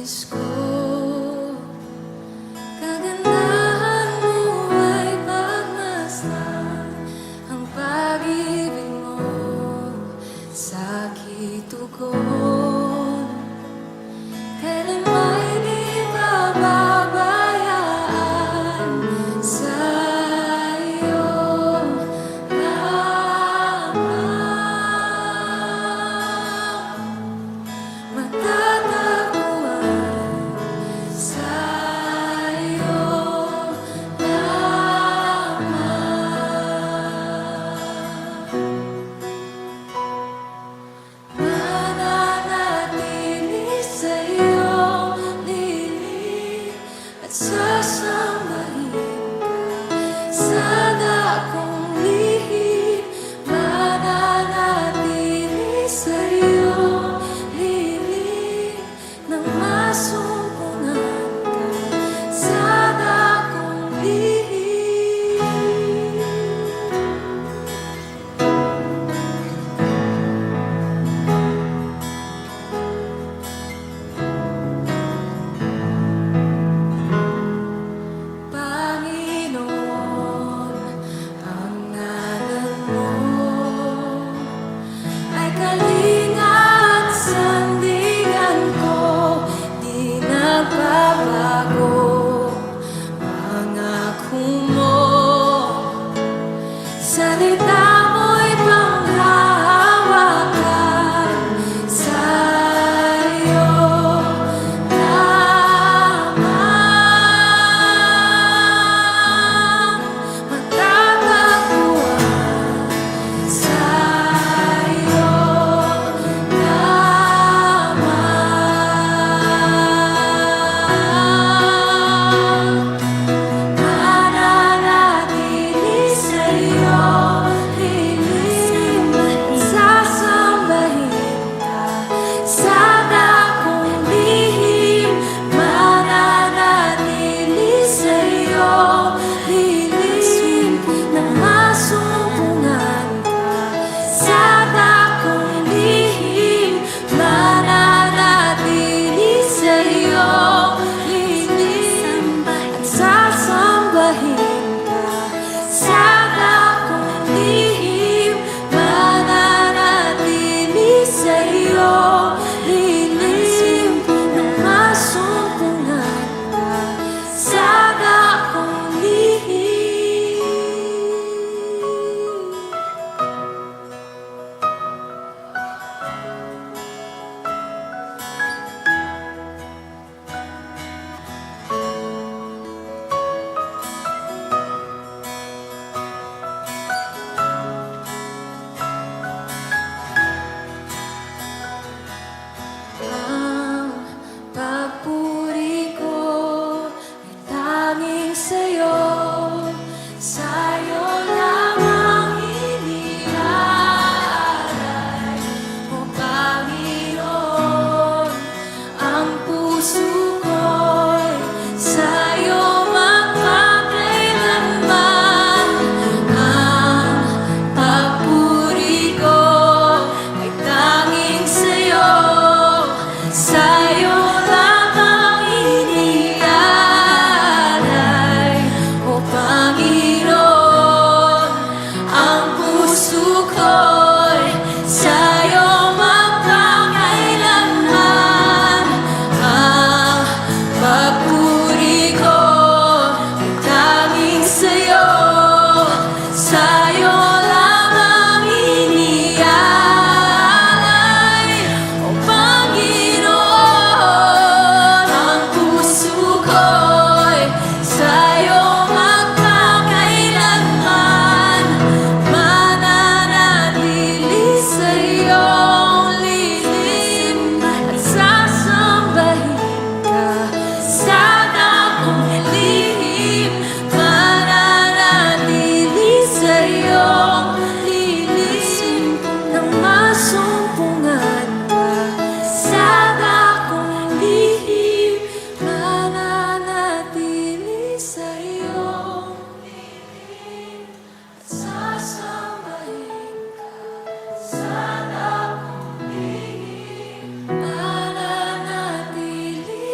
Diyos ko, kagandahan mo ay pagmasdan, ang pag-ibig mo sa aking tugon. Kailan may di pababayaan sa iyong lamang. Matatagpuan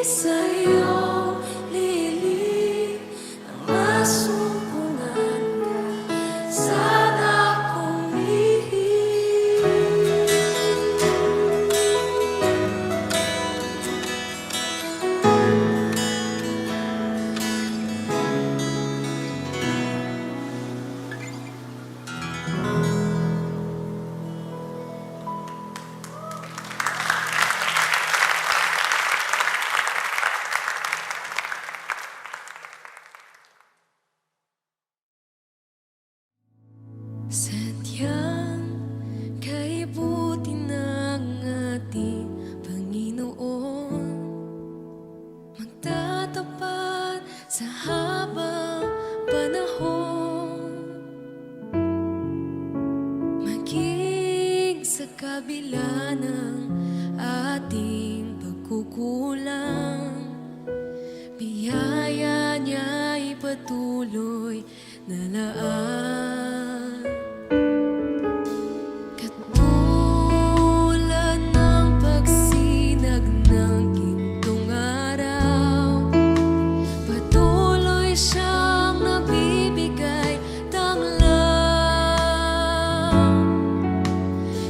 sa iyong lilim ang masumpungan ka sa akong lihim. Sadyang kaibuti ng ating Panginoon, magtatapat sa habang panahon, maging sa kabila ng ating pagkukulang, biyaya niya'y patuloy na laan. Katulad ng pagsinag ng gintong araw, patuloy siyang nagbibigay tanglaw.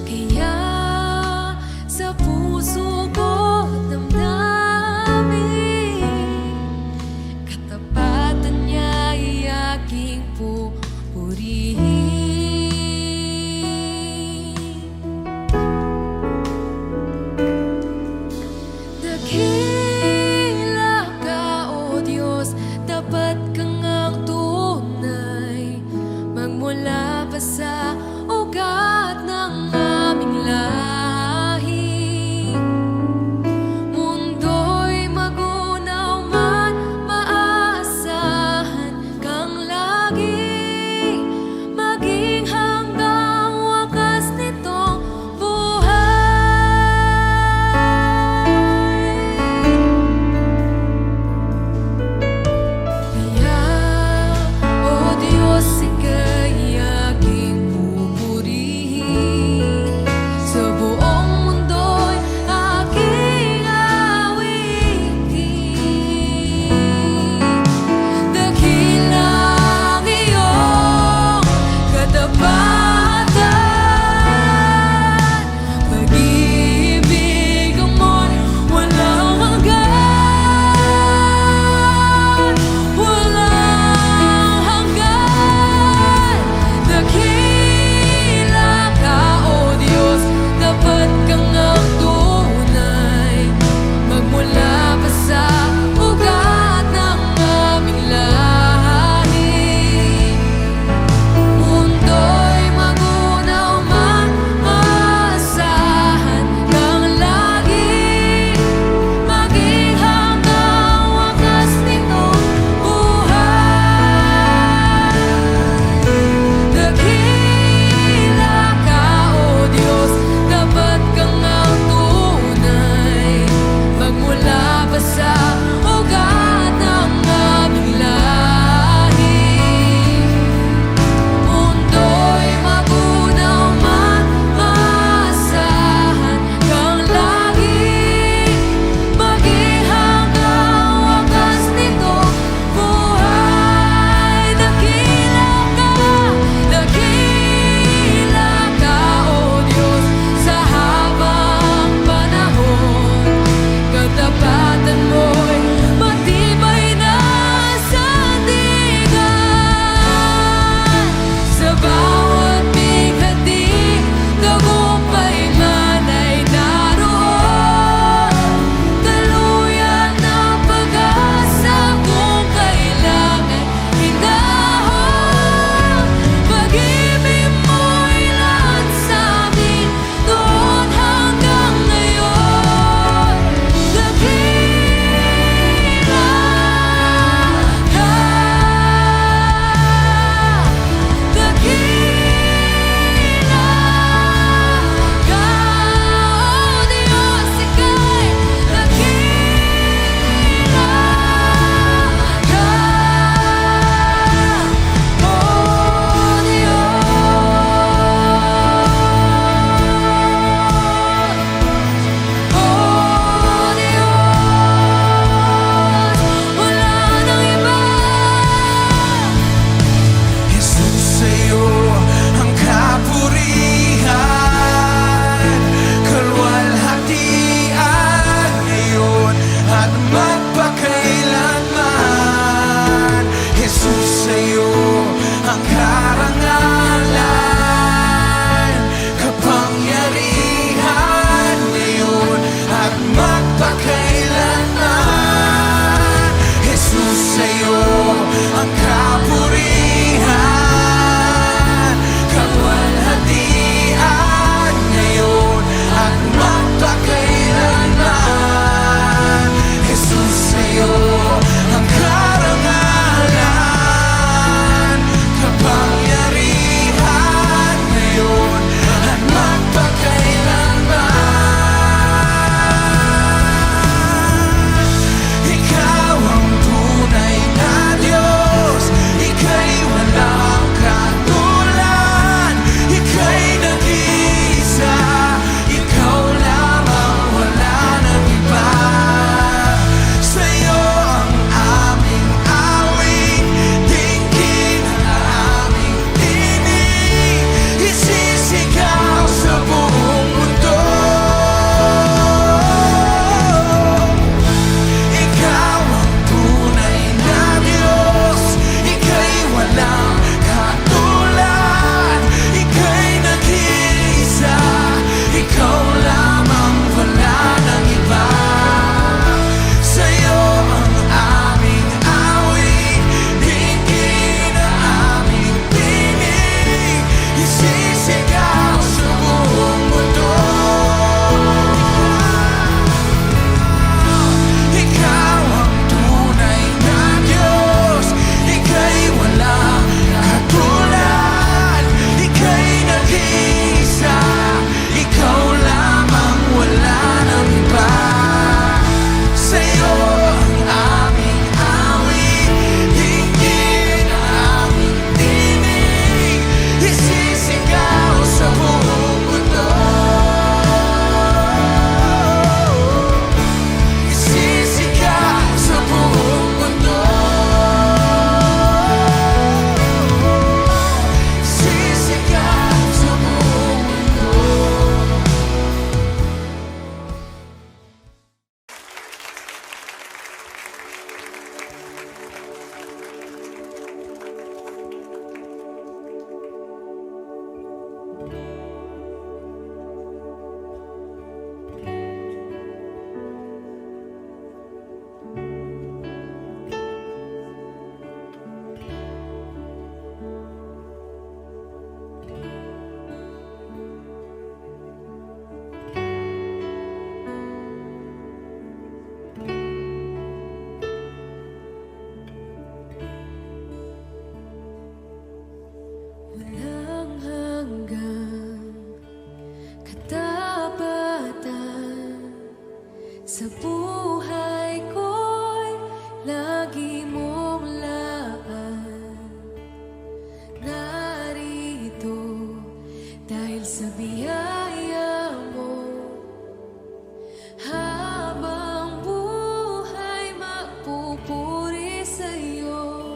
Kaya sa puso ko at damdamin, katapatan niya'y aking pupurihin. magpakailanman. Jesus, sa'yo ang karangalan, kapangyarihan ngayon at magpakailanman. Jesus, sa'yo ang kapurihan, kaluwalhatian ngayon at magpakailanman. Jesus, sa'yo ang karangalan, kapangyarihan ngayon at magpakailanman. Ikaw ang tunay na Diyos, ika'y walang katulad, ika'y nag-iisa, ikaw lamang, wala nang iba. Sa'yo ang aming awit, dinggin ang aming tinig, isisigaw sa buong mundo. Ikaw ang tunay na Diyos, ika'y walang katulad, ika'y nag-iisa, ikaw lamang, wala nang iba. Sa'yo ang aming awit, dinggin ang aming tinig, isisigaw sa buong mundo. Ikaw ang tunay na Diyos, ika'y walang katulad, ika'y nag-iisa, ikaw lamang, wala nang iba. Sa'yo ang aming awit, dinggin ang aming tinig, isisigaw sa buong mundo. Isisigaw sa buong mundo. Isisigaw sa buong mundo. Walang hanggang katapatan sa buhay ko'y lagi mong laan. Narito dahil sa biyaya mo, habang buhay magpupuri sa'yo.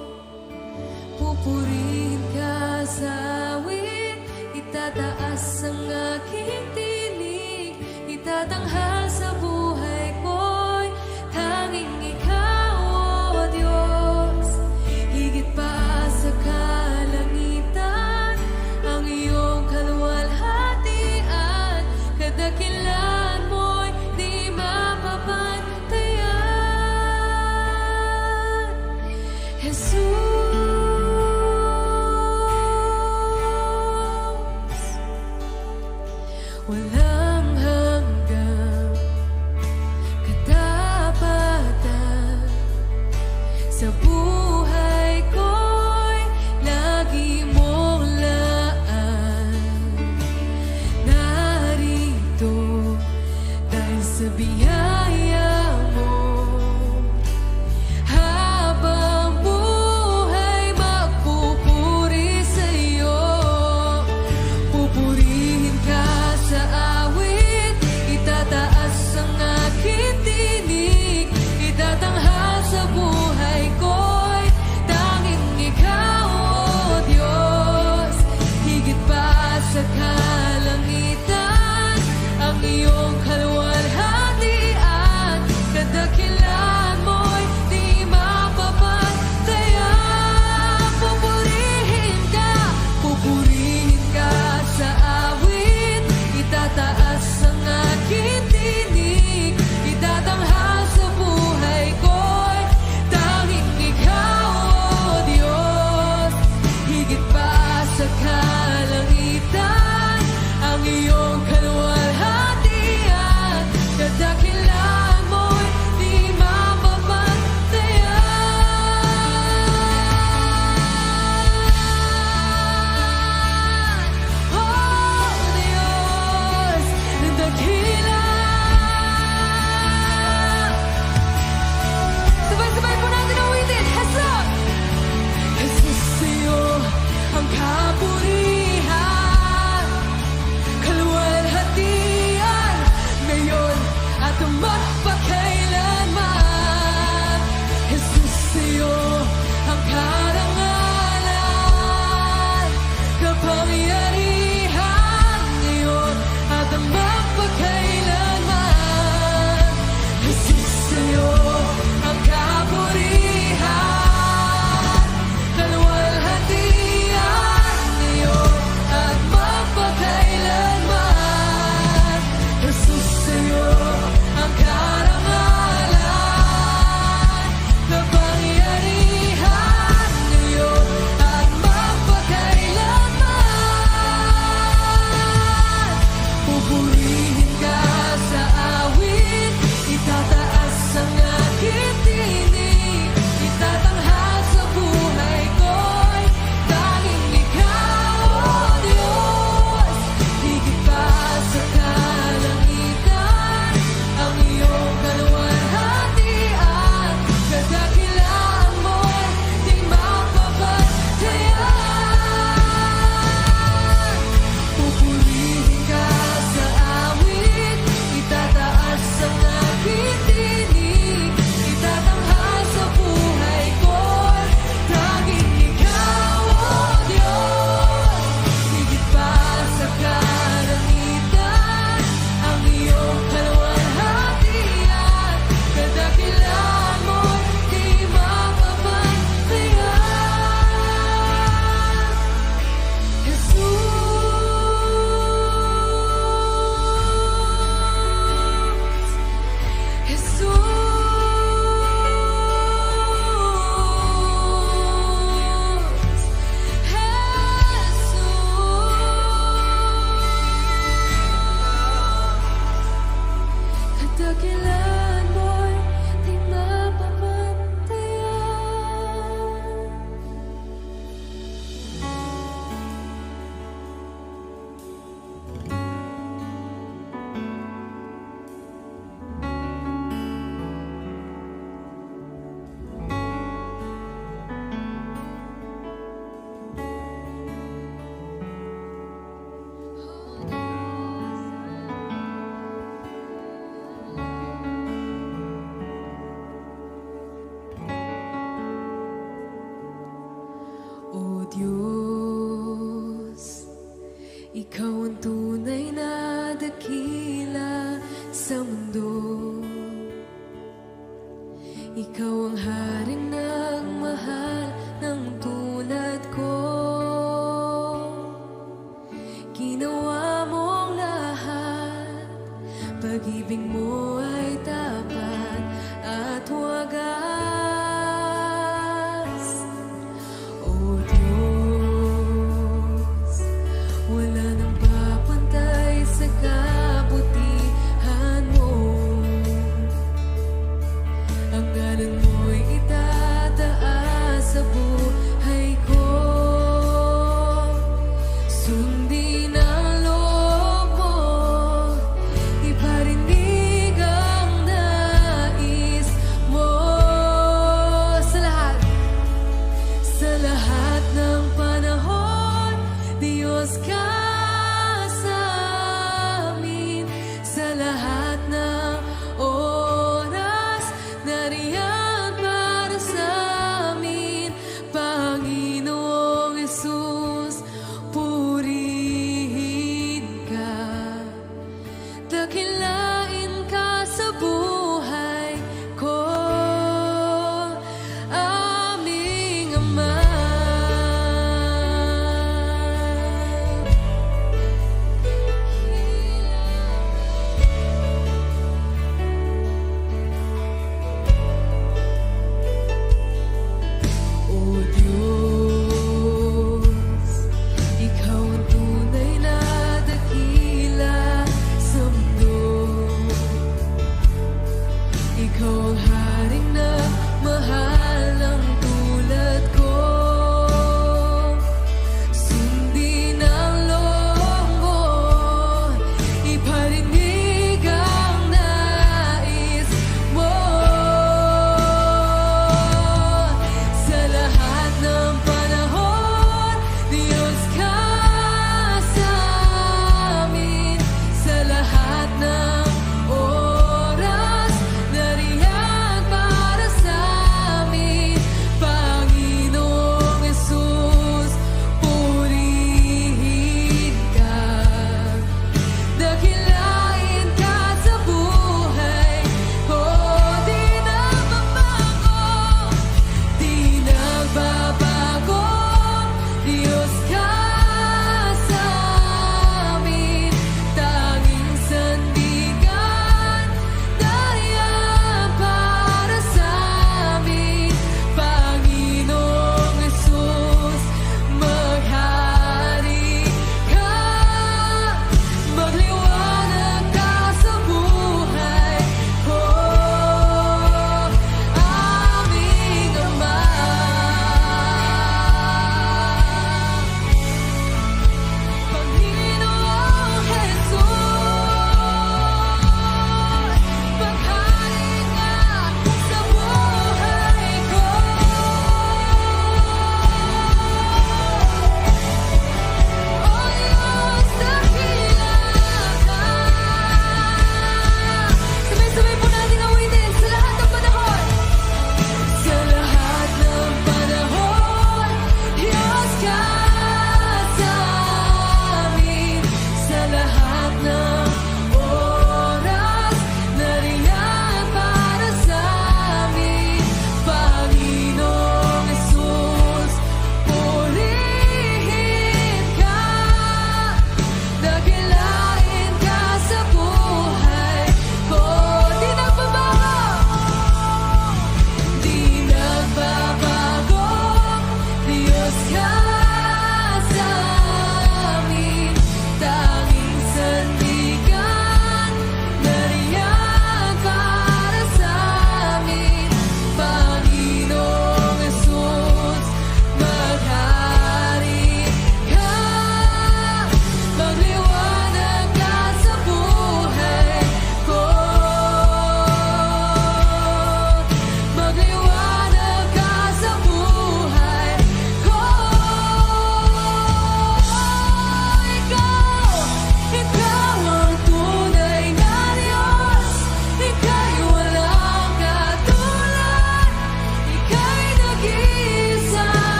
Pupurihin ka sa awit, itataas ang aking tinig, itatanghal sa buhay ko'y tanging ikaw, O Diyos. Higit pa sa kalangitan, ang iyong kaluwalhatian, kadakilan mo'y di mapapantayan. Jesus, walang hanggang katapatan sa buhay ko'y lagi mong laan. Narito dahil sa biyaya mo, habang buhay magpupuri sa'yo. Pupurihin ka sa awit, itataas ang aking tinig, itatanghal sa buhay ko. Ikaw ang haring nagmahal ng tulad ko. Ginawa mong lahat, pag-ibig mo ay tapat at wagas. O Diyos, wala nang papantay sa kabutihan mo. Ang ngalan mo'y itataas sa buhay ko. Sundin ang loob mo, iparinig ang nais mo.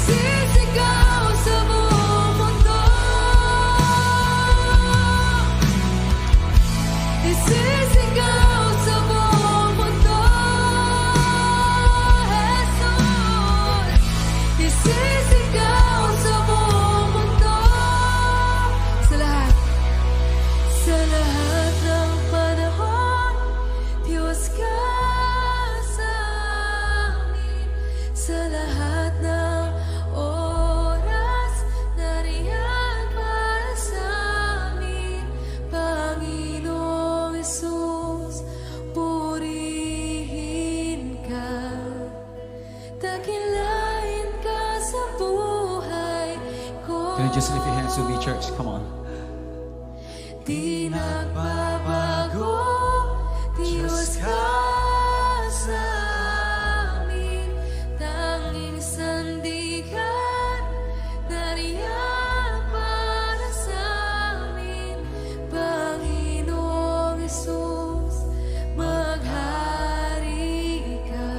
Sisigaw sa buong mundo. Isisigaw sa buong mundo. Jesus, isisigaw sa buong mundo. Sa lahat ng panahon, Diyos ka sa amin. Sa lahat ng oras, nariyan para sa amin. Panginoong Hesus, purihin ka. Dakilain ka sa buhay ko. Can you just lift your hands to me, church? Come on. Di nagbabago, Diyos ka sa amin. Tanging sandigan, nariyan para sa amin. Panginoong Hesus, maghari ka.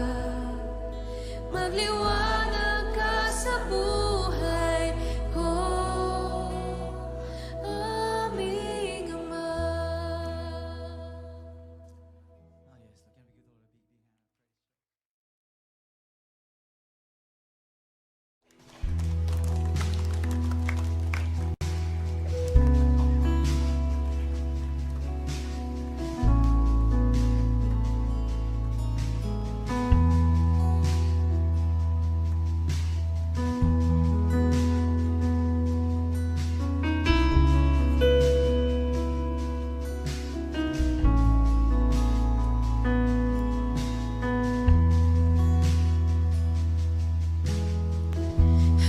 Magliwanag ka sa buhay ko. Aming Ama.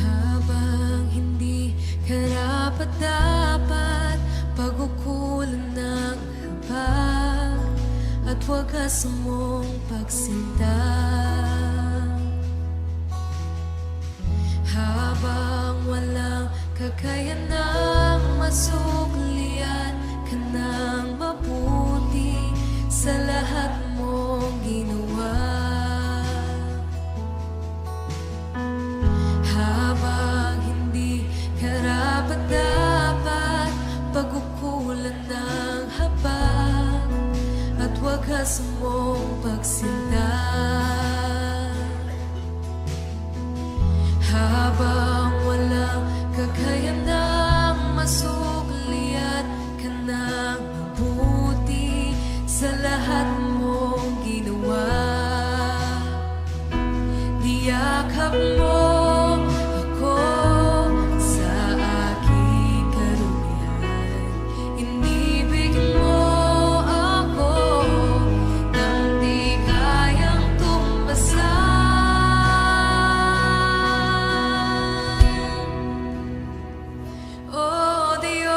Habang hindi karapat-dapat, pagkukulan ng habag, at wagas mong pagsinta. Habang walang kakayanang masuklian ka ng mabuti sa lahat mong ginawa. Habang hindi karapat-dapat, pagkukulan ng habag, at wagas mong pagsinta. Habang walang kakayanang masuklian ka ng mabuti sa lahat mong ginawa. Niyakap mo ako sa aking karumihan. Inibig mo ako nang di kayang tumbasan. Oh Diyos,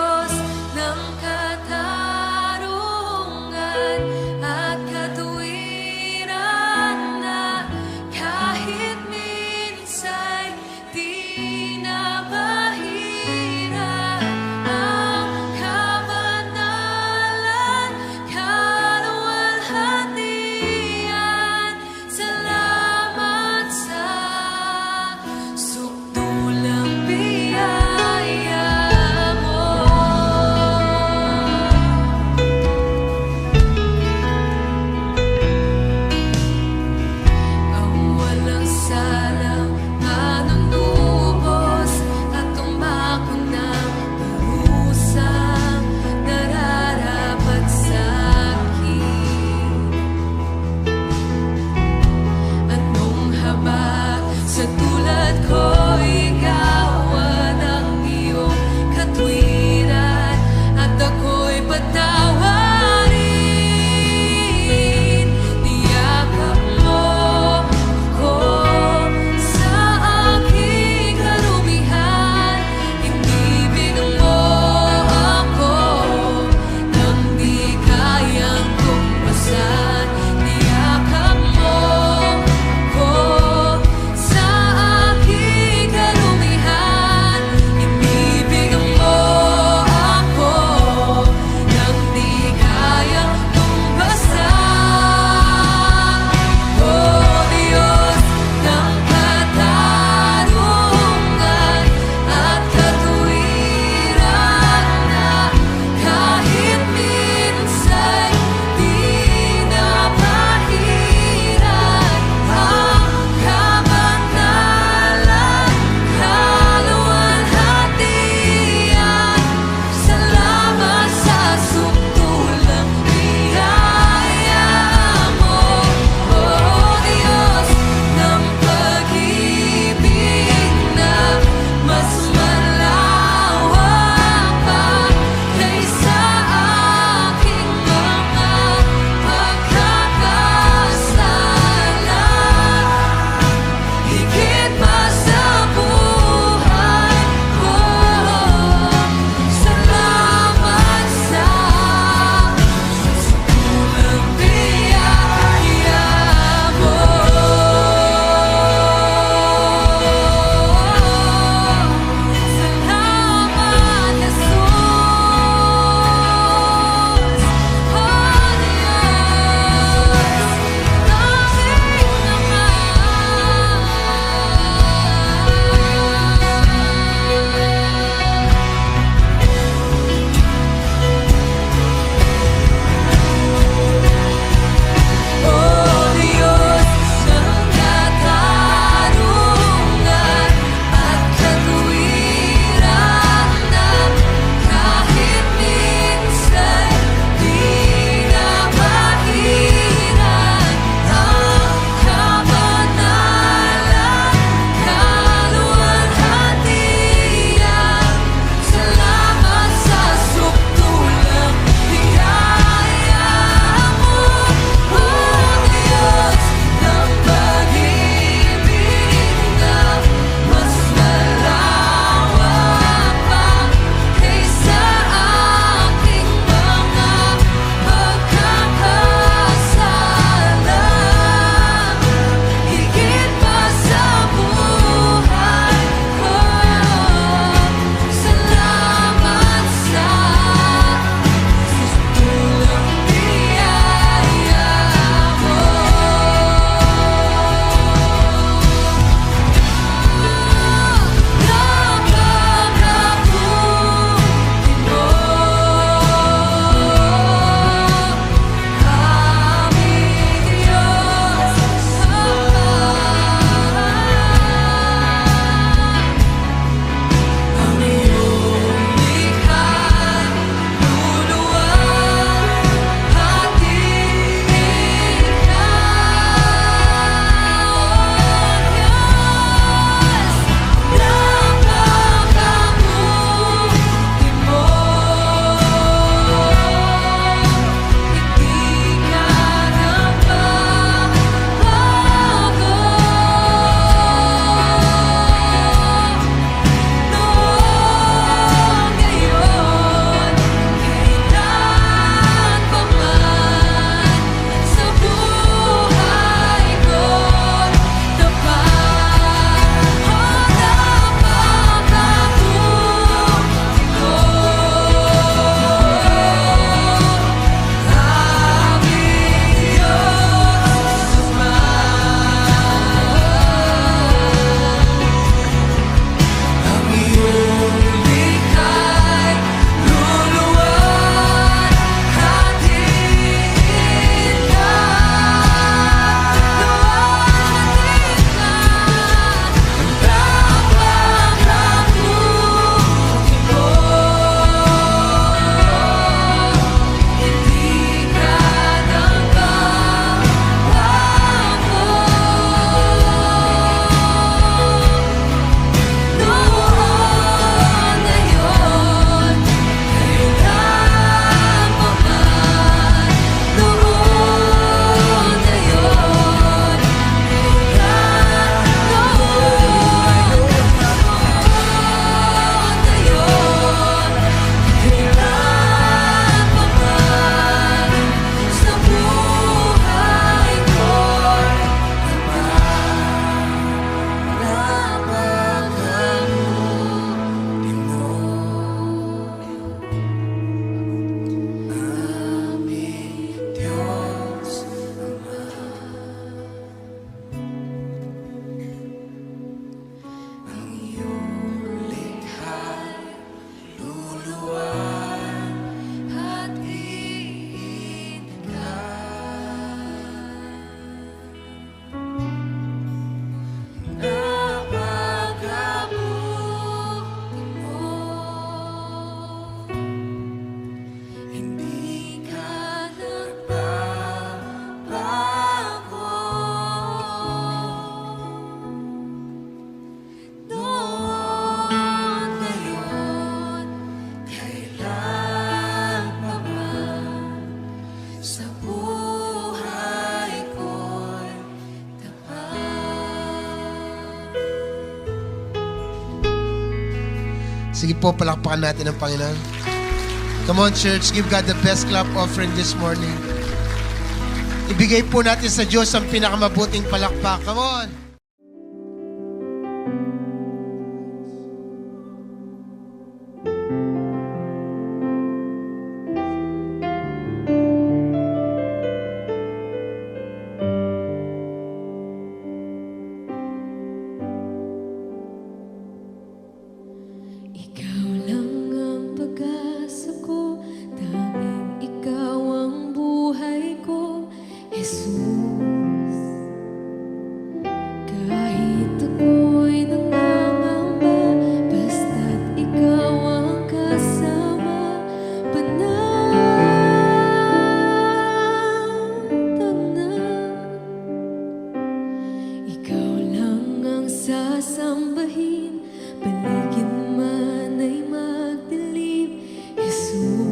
Sige po, palakpakan natin ang Panginoon. Come on, church. Give God the best clap offering this morning. Ibigay po natin sa Diyos ang pinakamabuting palakpak. Come on. Ikaw lang ang pag-asa ko, tanging ikaw ang buhay ko, Jesus. Kahit ako'y nangangamba, basta't ikaw ang kasama, panatag na. Ikaw lang ang sasambahin, paligid man ay magdilim, Jesus.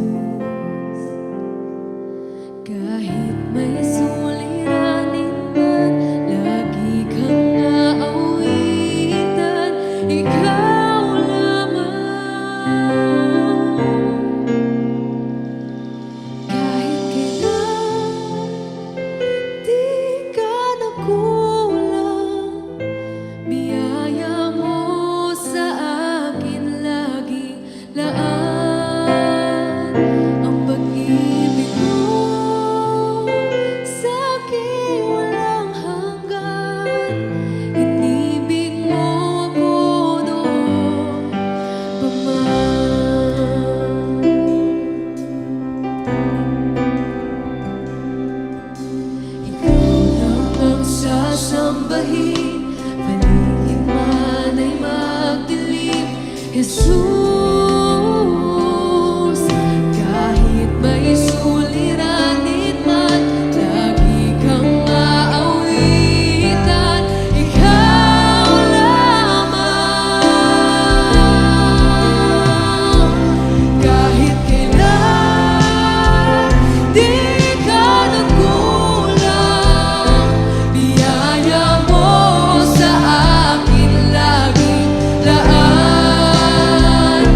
Kahit may suliranin man, lagi kang aawitan, ikaw lamang. Kahit kailan, di ka nagkulang, biyaya mo sa akin laging laan. Ang pag-ibig mo sa akin walang hanggan, inibig mo ako noon pa man. Ikaw lang ang sasambahin, paligid man ay magdilim, Jesus. Kahit may suliranin man, lagi kang aawitan, ikaw lamang. Kahit kailan, di ka nagkulang, biyaya mo sa akin laging laan.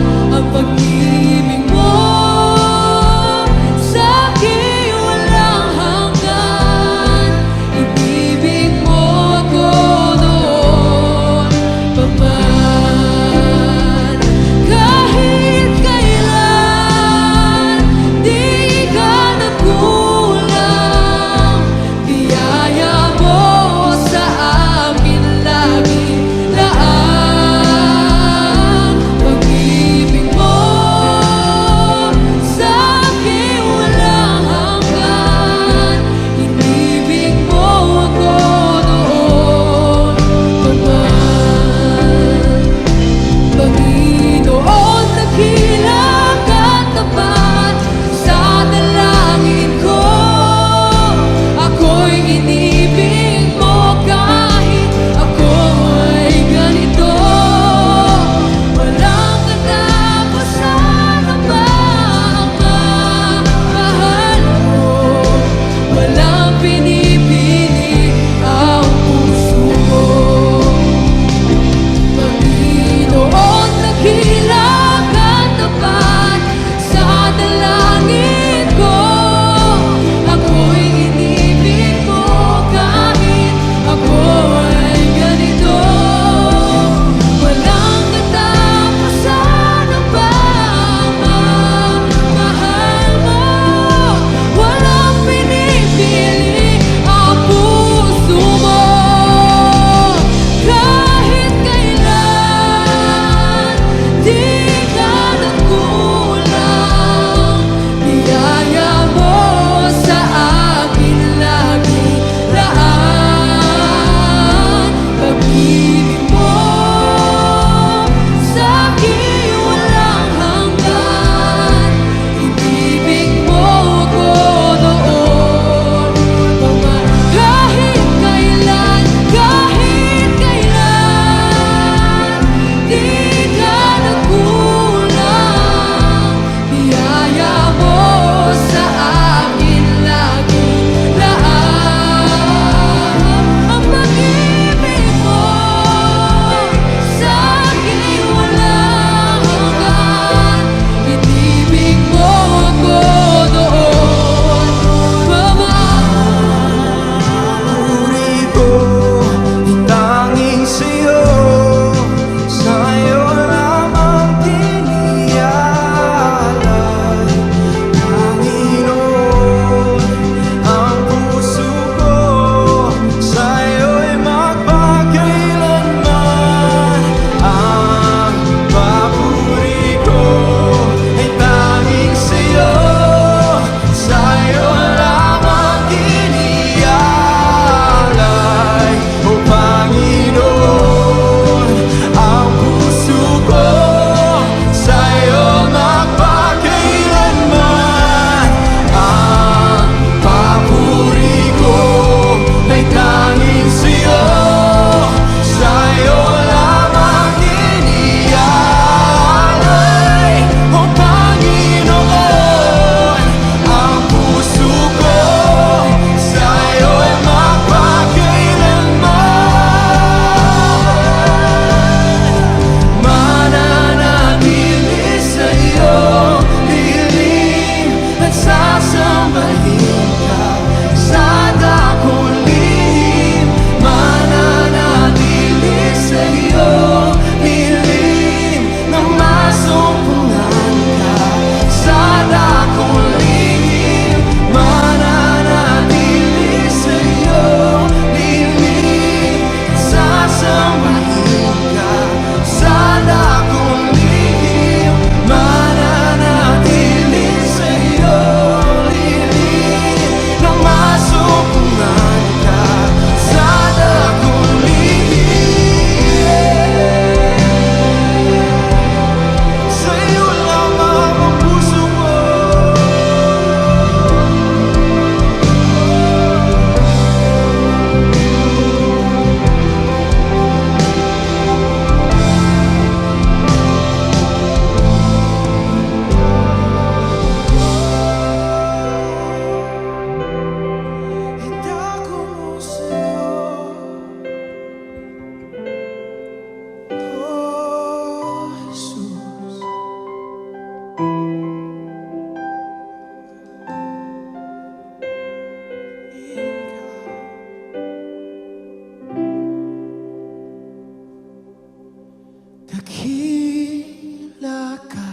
Dakila ka,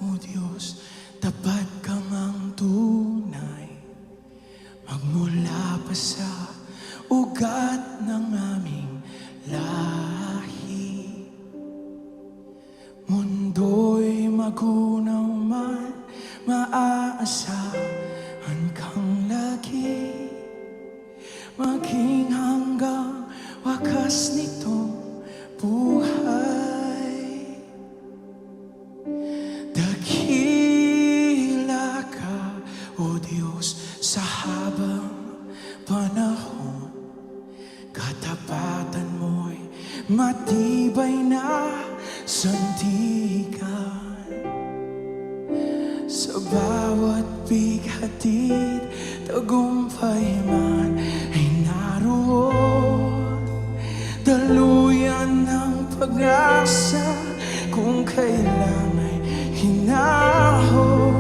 O Diyos, tapat kang ang tunay. Magmula pa sa ugat ng aming lahi. Mundo'y magunaw man, maaasahan kang lagi. Maging hanggang wakas nitong buhay. Dakila ka, O Diyos, sa habang panahon. Katapatan mo'y matibay na sandigan. Sa bawat bighatid, tagumpay man ay naroon. Daluyan ng pag-asa kung kailan ay hinahon.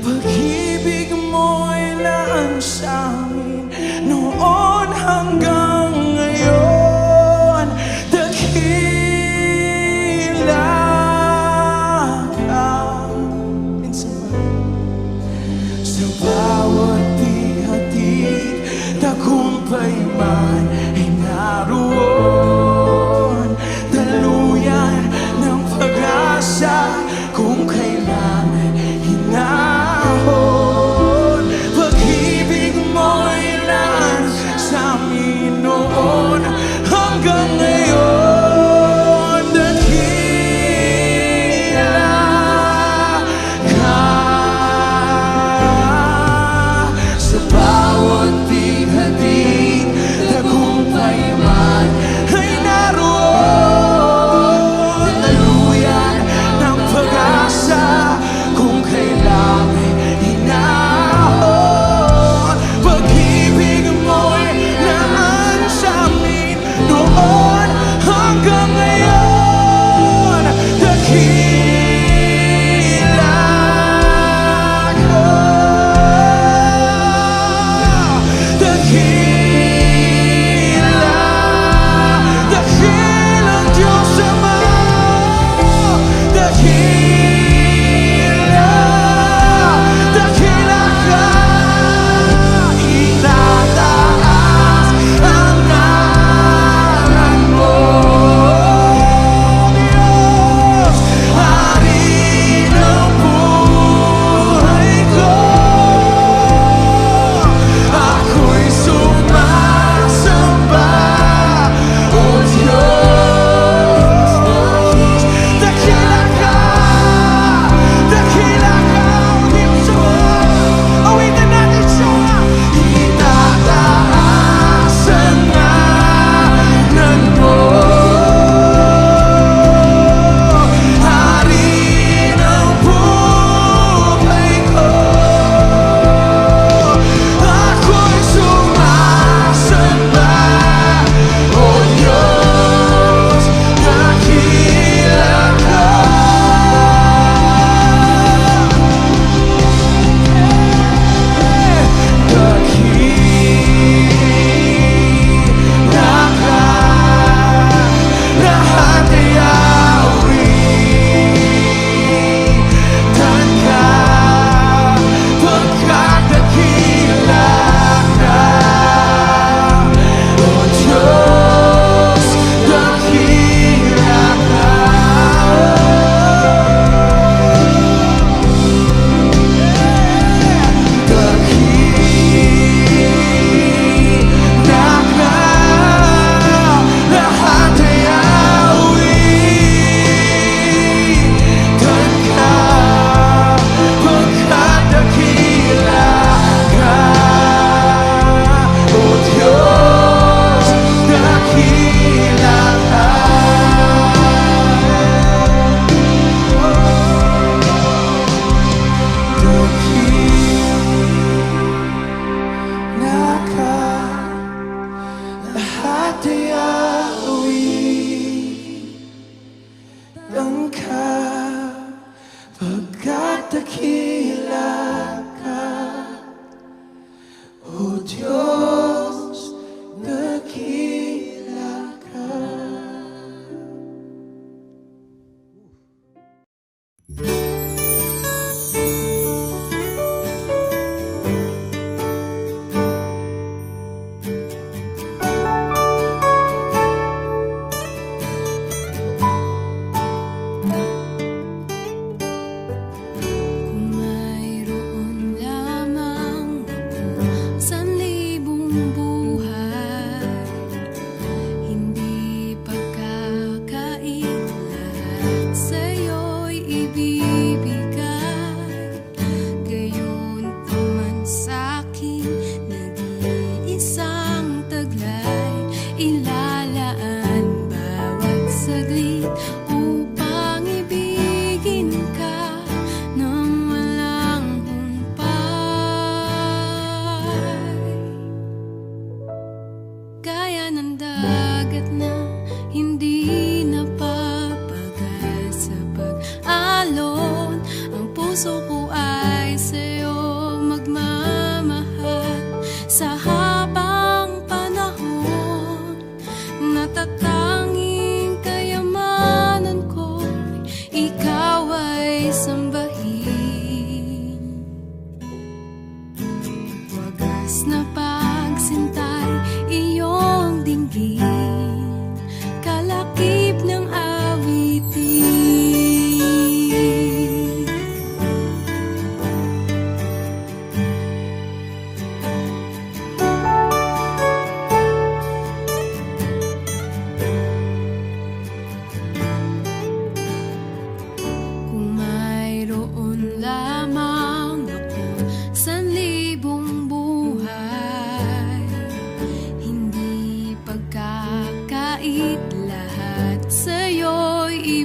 Pag-ibig mo'y laan sa amin noon hanggang ngayon. Dakila ka. Sa bawat bighatid, tagumpay man ay naroon. Daluyan ng pag-asa kung kailan ay hinahon. Pag-ibig mo'y laan sa amin noon hanggang ngayon. Dakila ka. Sa bawat bighatid, tagumpay man ay naroon. Daluyan ng pag-asa kung kailan ay hinahon. Pag-ibig mo'y laan sa amin noon hanggang ngayon. Dakila ka. Dakilang Diyos Ama. Dakila ka. Itataas ang ngalan mo, Diyos. Hari ng buhay ko. Ako'y sumasamba, O Diyos. Dakila ka. Dakila ka, O Diyos. Awitin natin siya. Itataas ang ngalan mo, Hari ng buhay ko. Ako'y sumasamba, O Diyos. Dakila ka. Dakila ka. Lahat ay awitan ka, pagkat dakila ka, O Diyos. Dakila ka. Dakila ka. Lahat ay awitan ka, pagkat dakila ka, O Diyos. Dakila ka. Dakila ka. Lahat ay awitan ka, pagkat dakila ka, O Diyos. Dakila ka.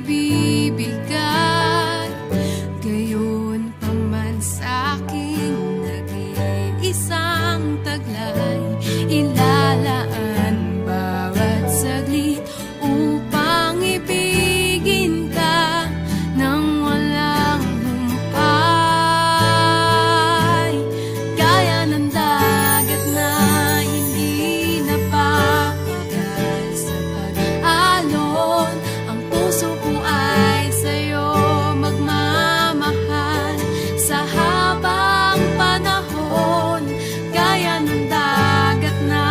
ibibigay. Gayon pa man sa'king nag-iisang taglay, ilalaan bawat saglit upang ibigin ka nang walang humpay. Gaya ng dagat na hindi napapagal sa pag-alon, ang puso ko ay sa'yo magmamahal sa habang panahon. Gaya ng dagat na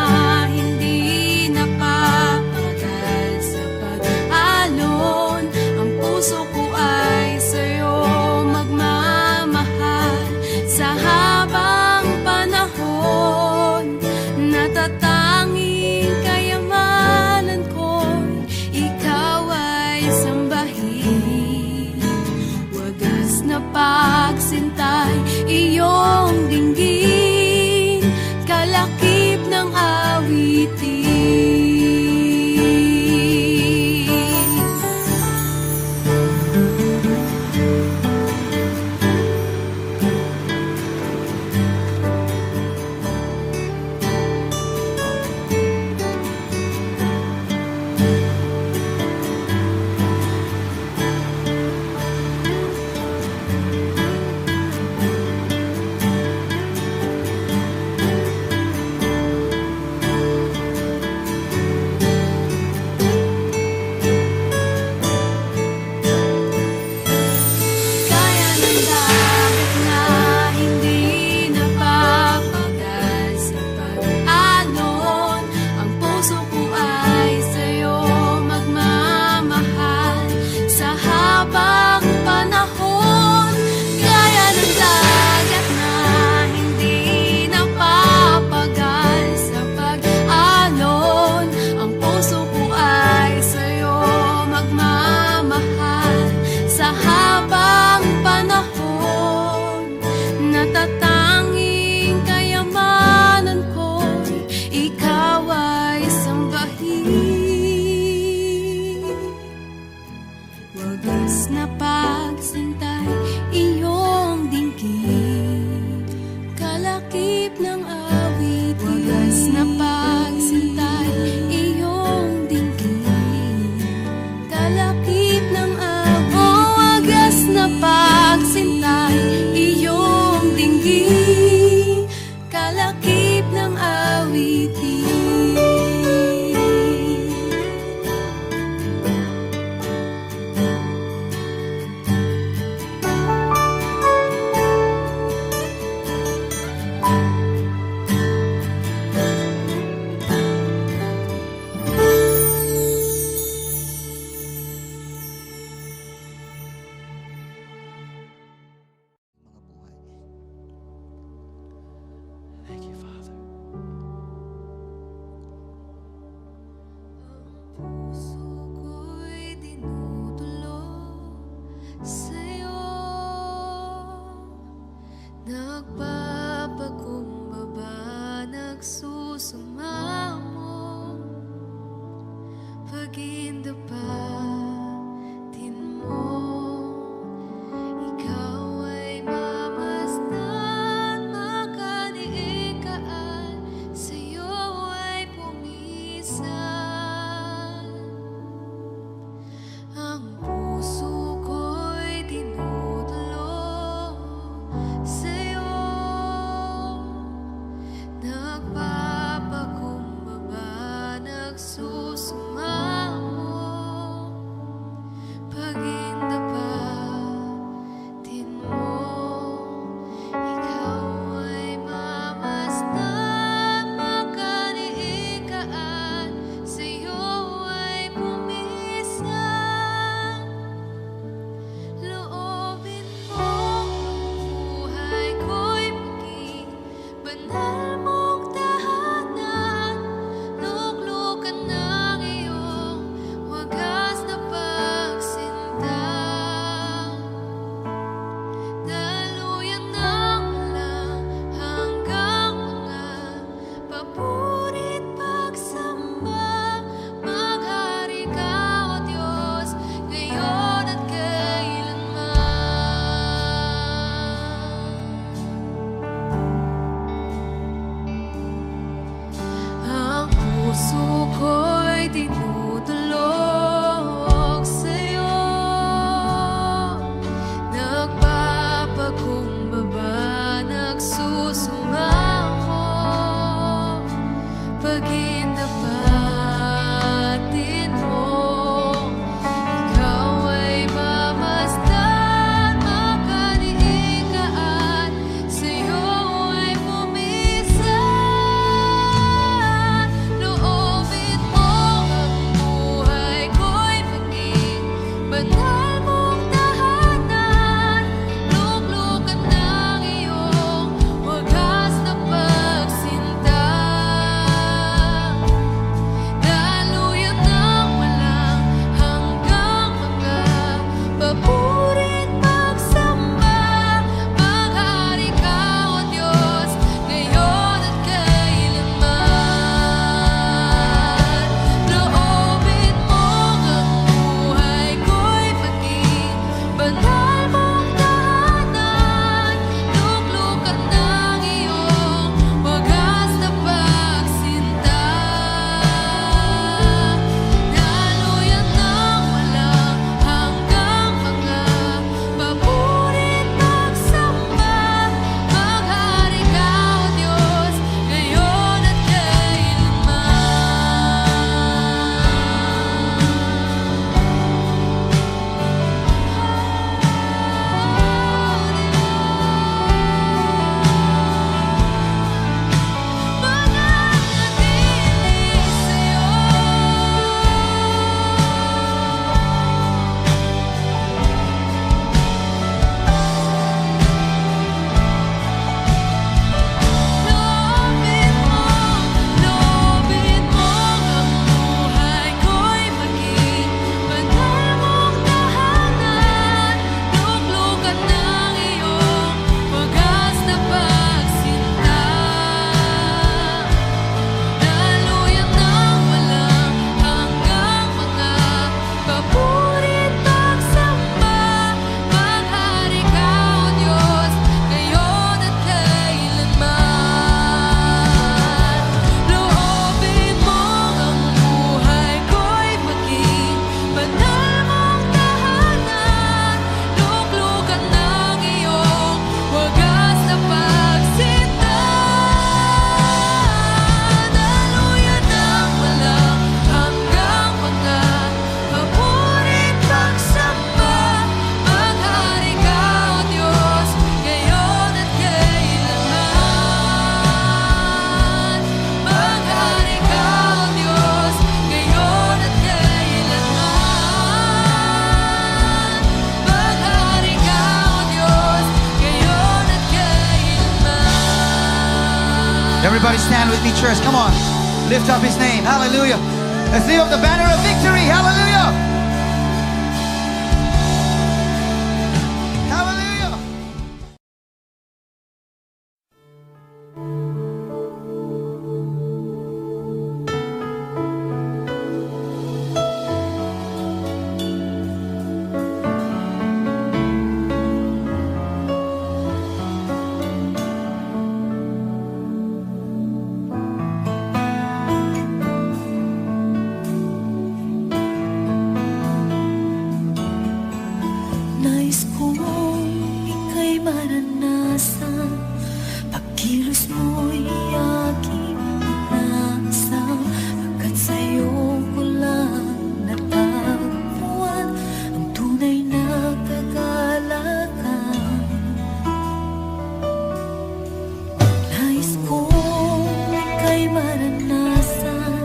hindi napapagal sa pag-alon, ang puso ko ay sa'yo magmamahal sa habang panahon. Natatanging kayamanan ko'y ikaw ay sambahin. Wagas na pagsintay iyong dinggin, kalakip ng awitin. Gaya ng dagat na hindi napapagal sa pag-alon, ang puso ko ay sa'yo magmamahal sa habang panahon. Gaya ng dagat na hindi napapagal sa pag-alon, ang puso ko ay sa'yo magmamahal sa habang panahon. Natatanging kayamanan ko'y ikaw ay sambahin. Wagas na pagsintay iyong dinggin, kalakip ng awitin. Wagas na pagsintay iyong dinggin, kalakip ng awitin. Oh, wagas na pagsintay iyong dinggin, kalakip ng awitin. Thank you, Father. Puso ko'y dinudulog sa'yo, nagpapakumbaba, nagsusumamo, pagindapatin mo. Ikaw ay mamasdan, makaniikaan, sa'yo ay pumisan. Ang puso ko'y dinudulog sa'yo, Everybody stand with me, church. Come on. Lift up his name. Hallelujah. Let's lift up the banner of victory. Hallelujah. Hallelujah. Nais kong ika'y maranasan, pagkilos mo'y aking inasam, pagkat sa'yo ko lang natagpuan ang tunay na kagalakan. Nais kong ika'y maranasan,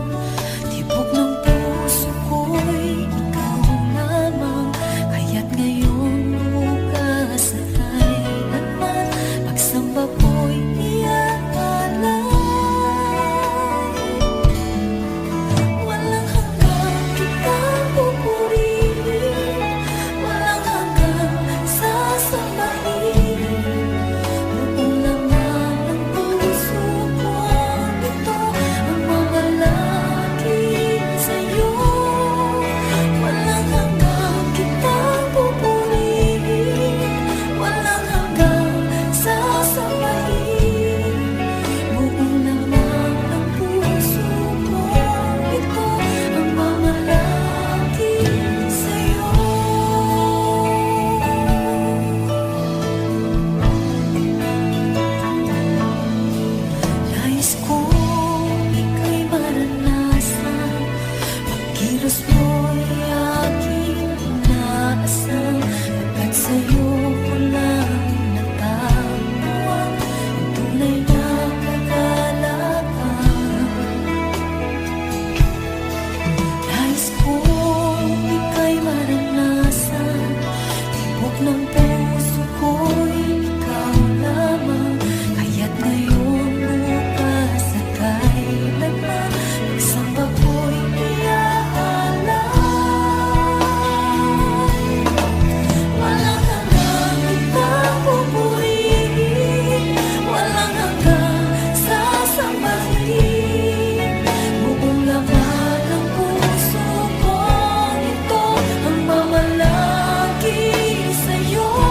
tibok ng puso ko'y ikaw lamang, kaya't ngayon bukas at kailanman, pagsamba ko'y iaalay. Walang hanggang kitang pupurihin, walang hanggang sasambahin, buong laman ng puso ko ito ang mamalaki sa'yo. Walang hanggang kitang pupurihin, walang hanggang sasambahin, buong laman ng puso ko ito ang mamalaki sa'yo. Nais kong ika'y maranasan, pagkilos mo'y aking inaasam, pagkat sa'yo ko lang natagpuan ang tunay na kagalakan. Nais kong ika'y maranasan, tibok ng puso ko'y ikaw lamang, kaya't ngayon bukas at kailanman, pagsamba ko'y iaalay. Walang hanggang kitang pupurihin, walang hanggang sasambahin, buong laman ng puso ko ito ang mamalaki sa'yo.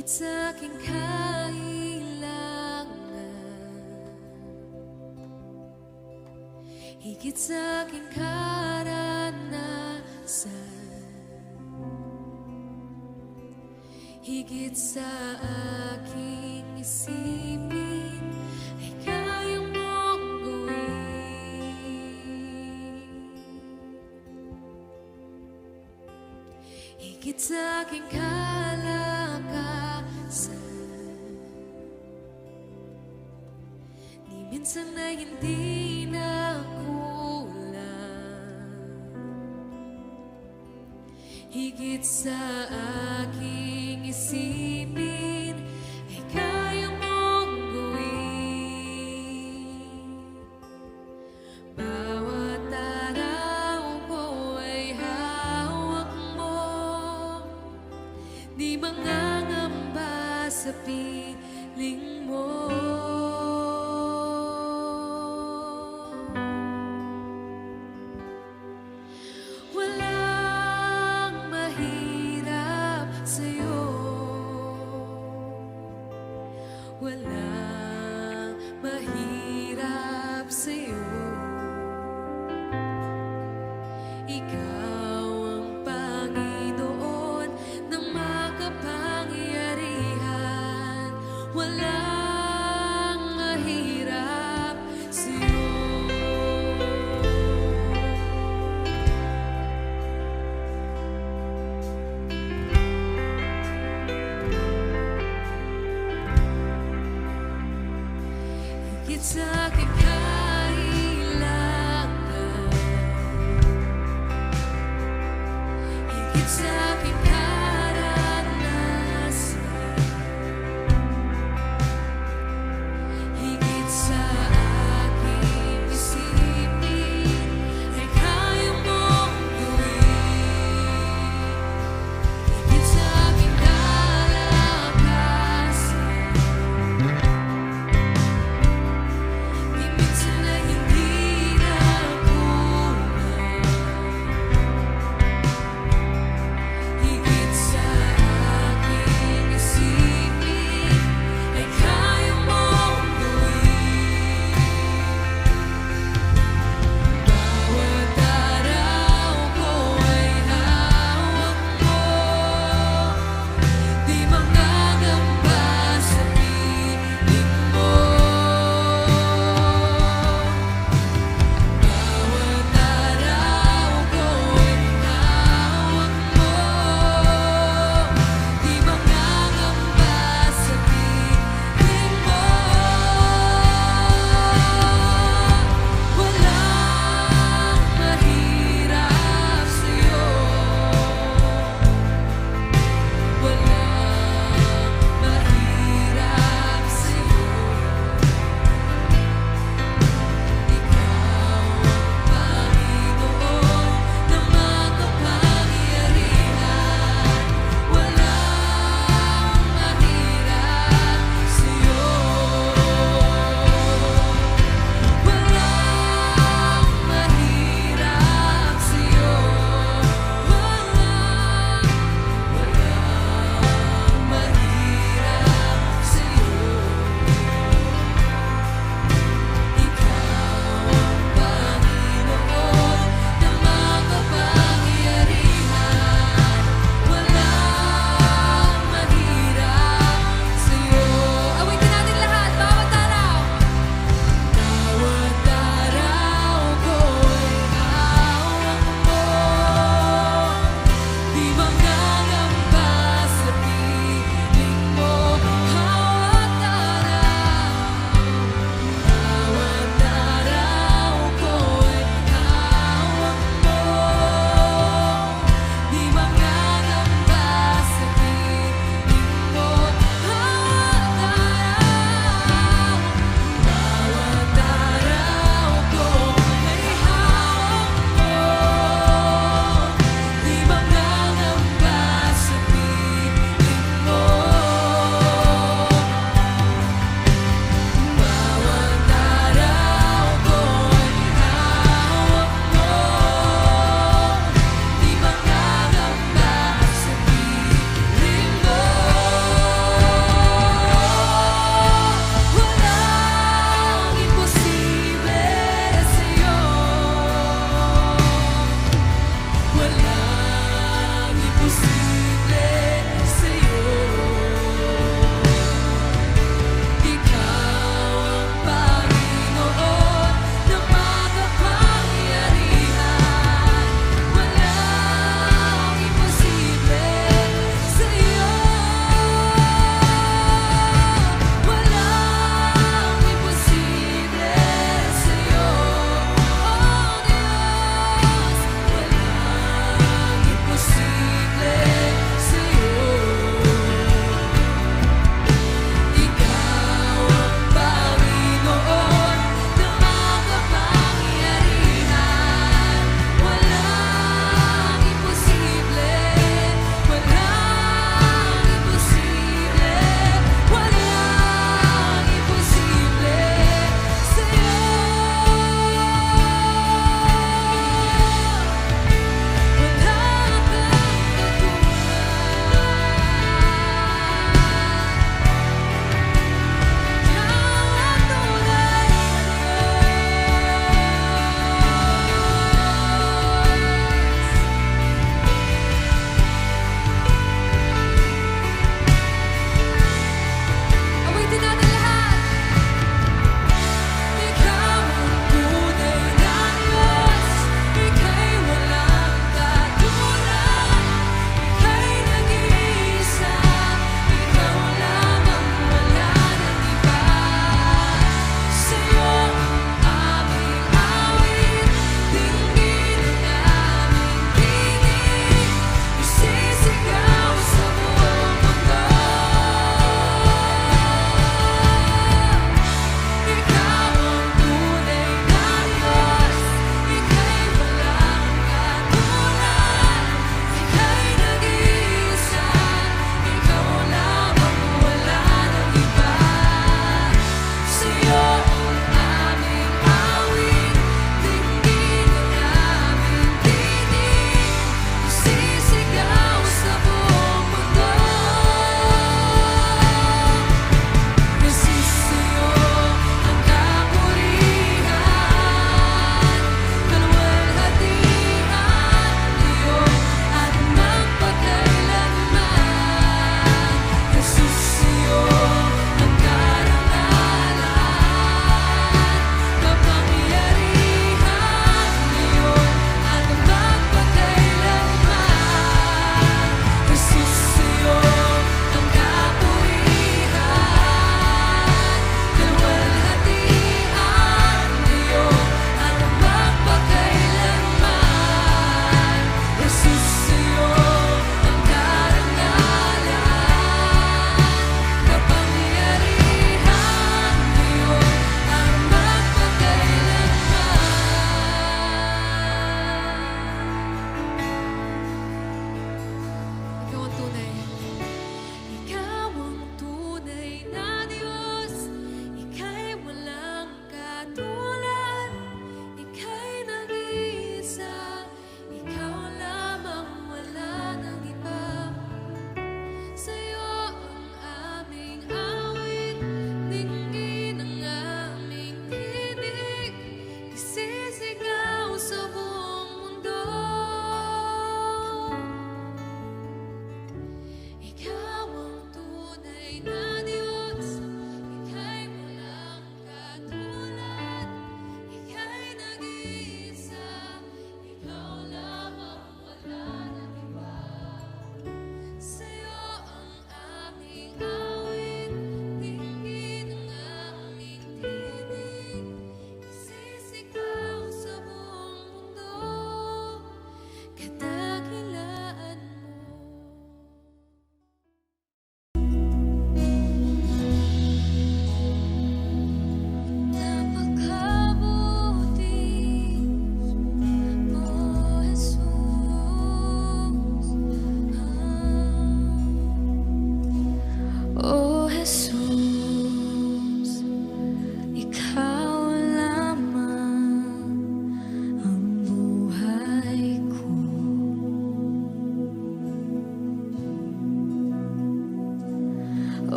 higit sa aking kailangan, higit sa aking karanasan, higit sa aking isipin, ay kaya mong gawin. Higit sa aking kalakasan, ni minsan ay hindi na kulang. Higit sa aking isipin, ay kaya mong gawin. Bawat araw ko ay hawak mo, di mangangamba sa piling mo. Walang mahirap sa'yo, walang mahirap sa'yo. Ikaw ang Panginoon ng makapangyarihan. Walang mahirap sa'yo. Higit sa aking kailangan, higit sa aking karanasan, higit sa aking isipin, ay kaya mong gawin. Higit sa aking kalakasan, higit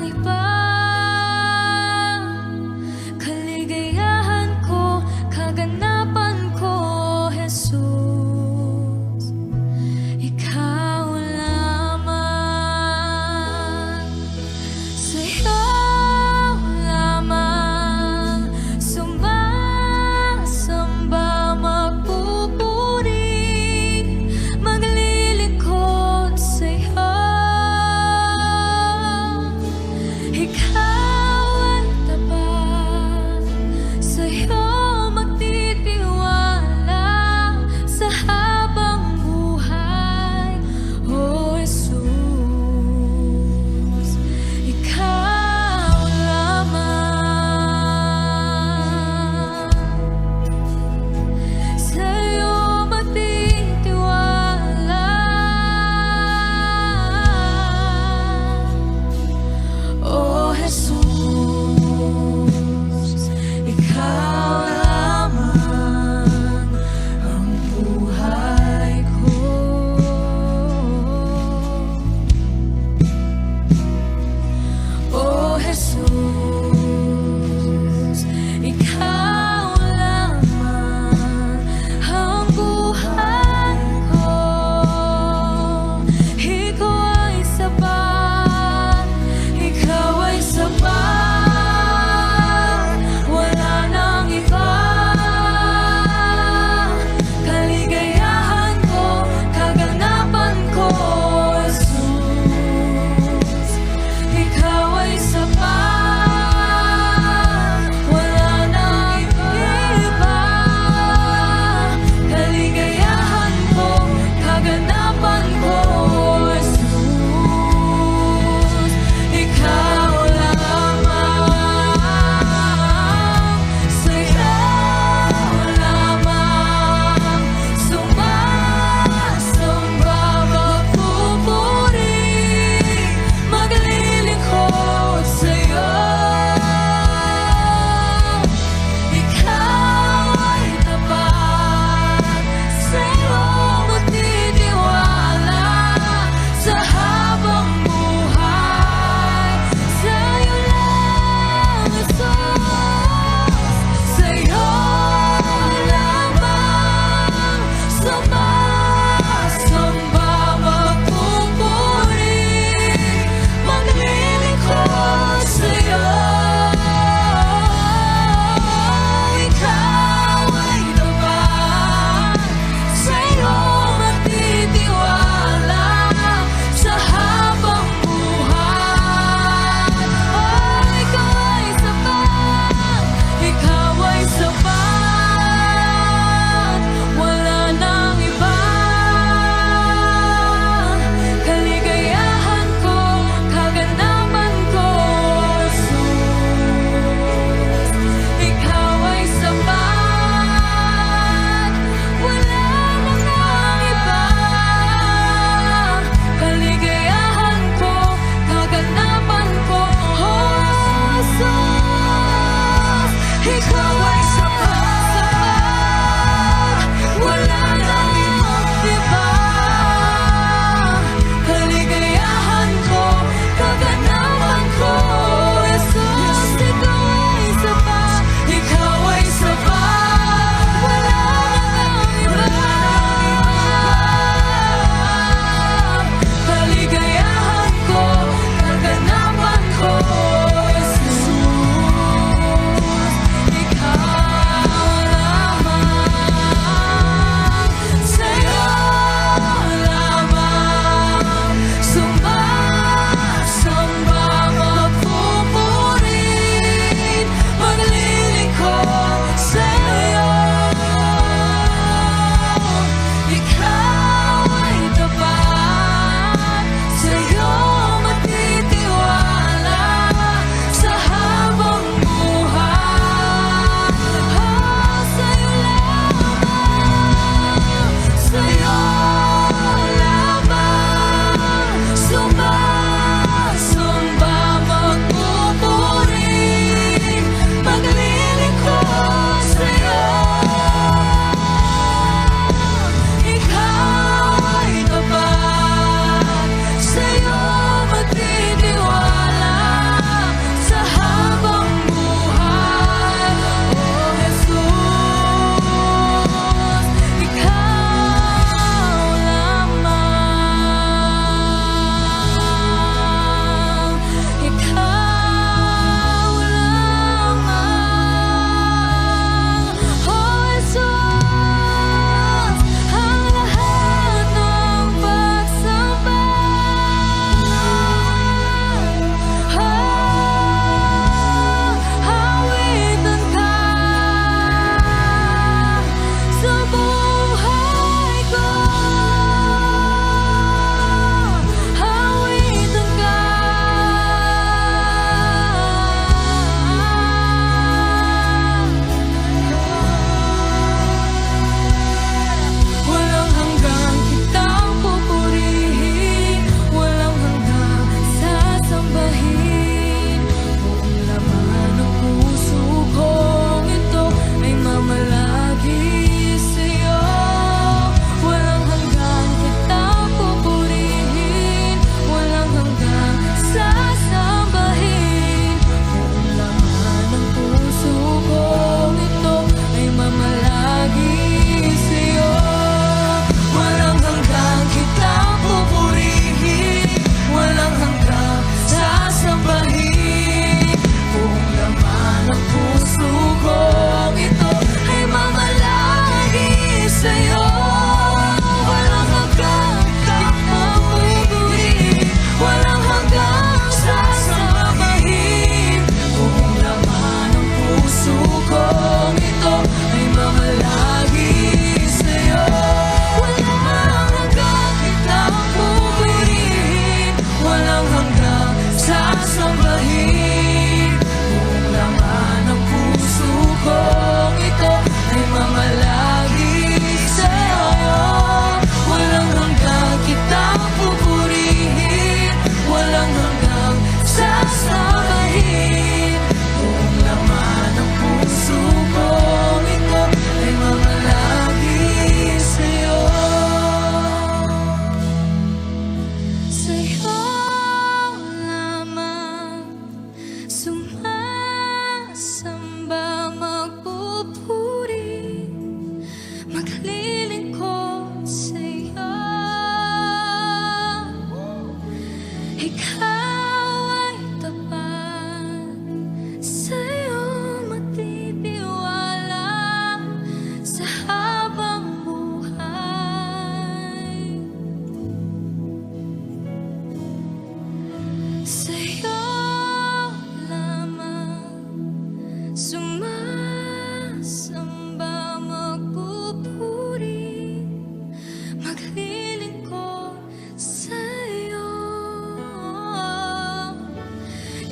ng iba. Kaligayahan ko, kaganapan ko, Jesus, ikaw lamang. Sa'yo lamang sumasamba, magpupuri, maglilingkod sa'yo.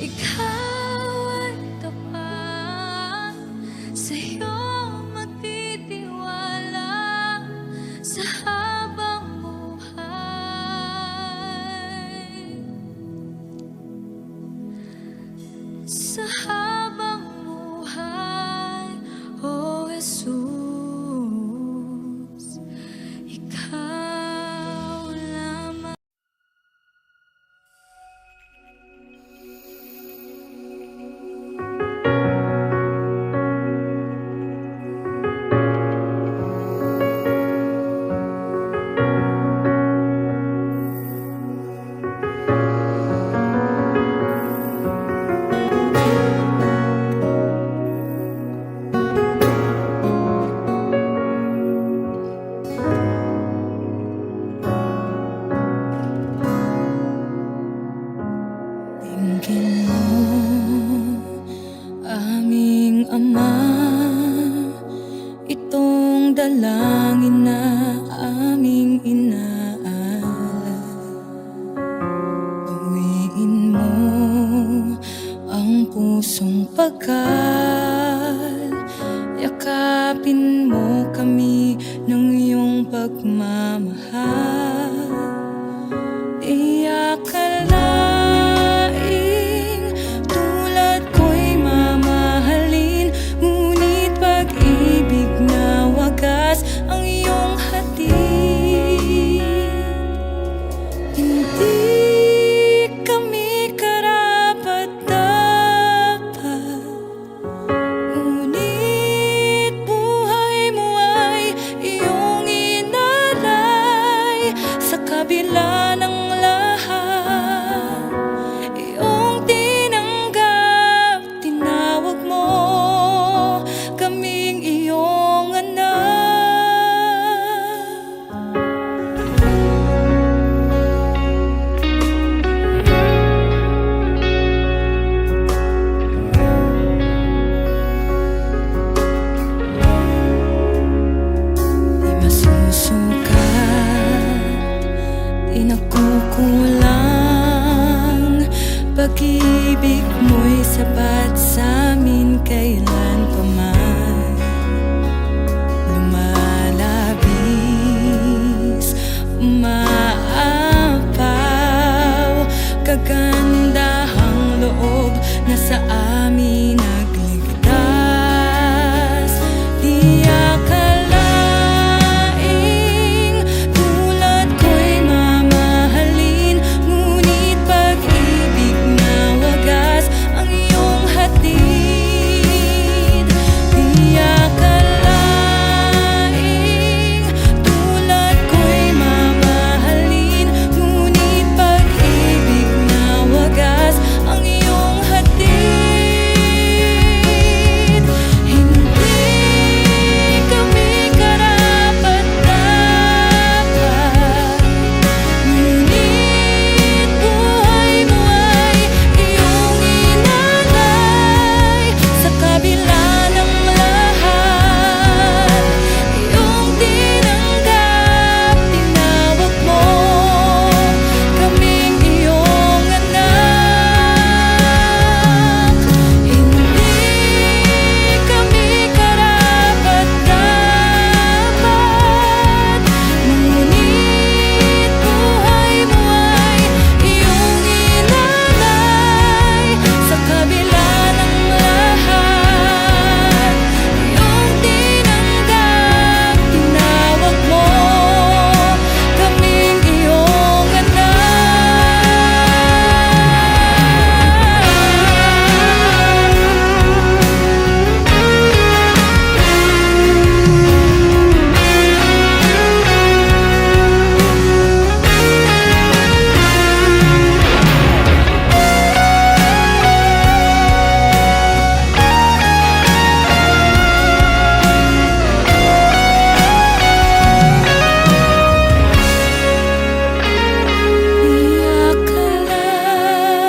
ikaw ay tapat, sa'yo magtitiwala sa habang buhay. Sa habang buhay, O Jesus, ikaw lamang. Tingin mo, aming Ama, itong dalangin na aming inaalay. Pawiin mo ang pusong pagkal, yakapin mo kami ng iyong pagmamahal. Di akalaing tulad ko'y mamahalin, ngunit pag-ibig na wagas ang iyong hatid. Hindi kami karapat-dapat, ngunit buhay mo ay iyong inalay. Sa kabila ng lahat, iyong tinanggap, tinawag mo kaming iyong anak. Di masusukat, di nakukulang, pag-ibig mo'y sapat sa'min kailan pa man. Lumalabis, umaapaw, kagandahang loob na sa amin nagligtas. Di akalaing tulad ko'y mamahalin, ngunit pag-ibig na wagas ang iyong hatid. Di akalaing tulad ko'y mamahalin, ngunit pag-ibig na wagas ang iyong hatid. Hindi kami karapat-dapat, ngunit buhay mo ay iyong inalay. Sa kabila ng lahat, iyong tinanggap, tinawag mo kaming iyong anak. Hindi kami karapat-dapat, ngunit buhay mo ay iyong inalay. Sa kabila ng lahat, iyong tinanggap, tinawag mo kaming iyong Di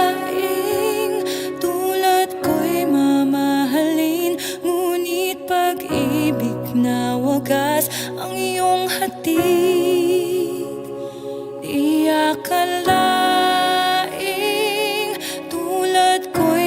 akalaing tulad ko'y mamahalin, ngunit pag-ibig na wagas ang iyong hatid. Di akalaing tulad ko'y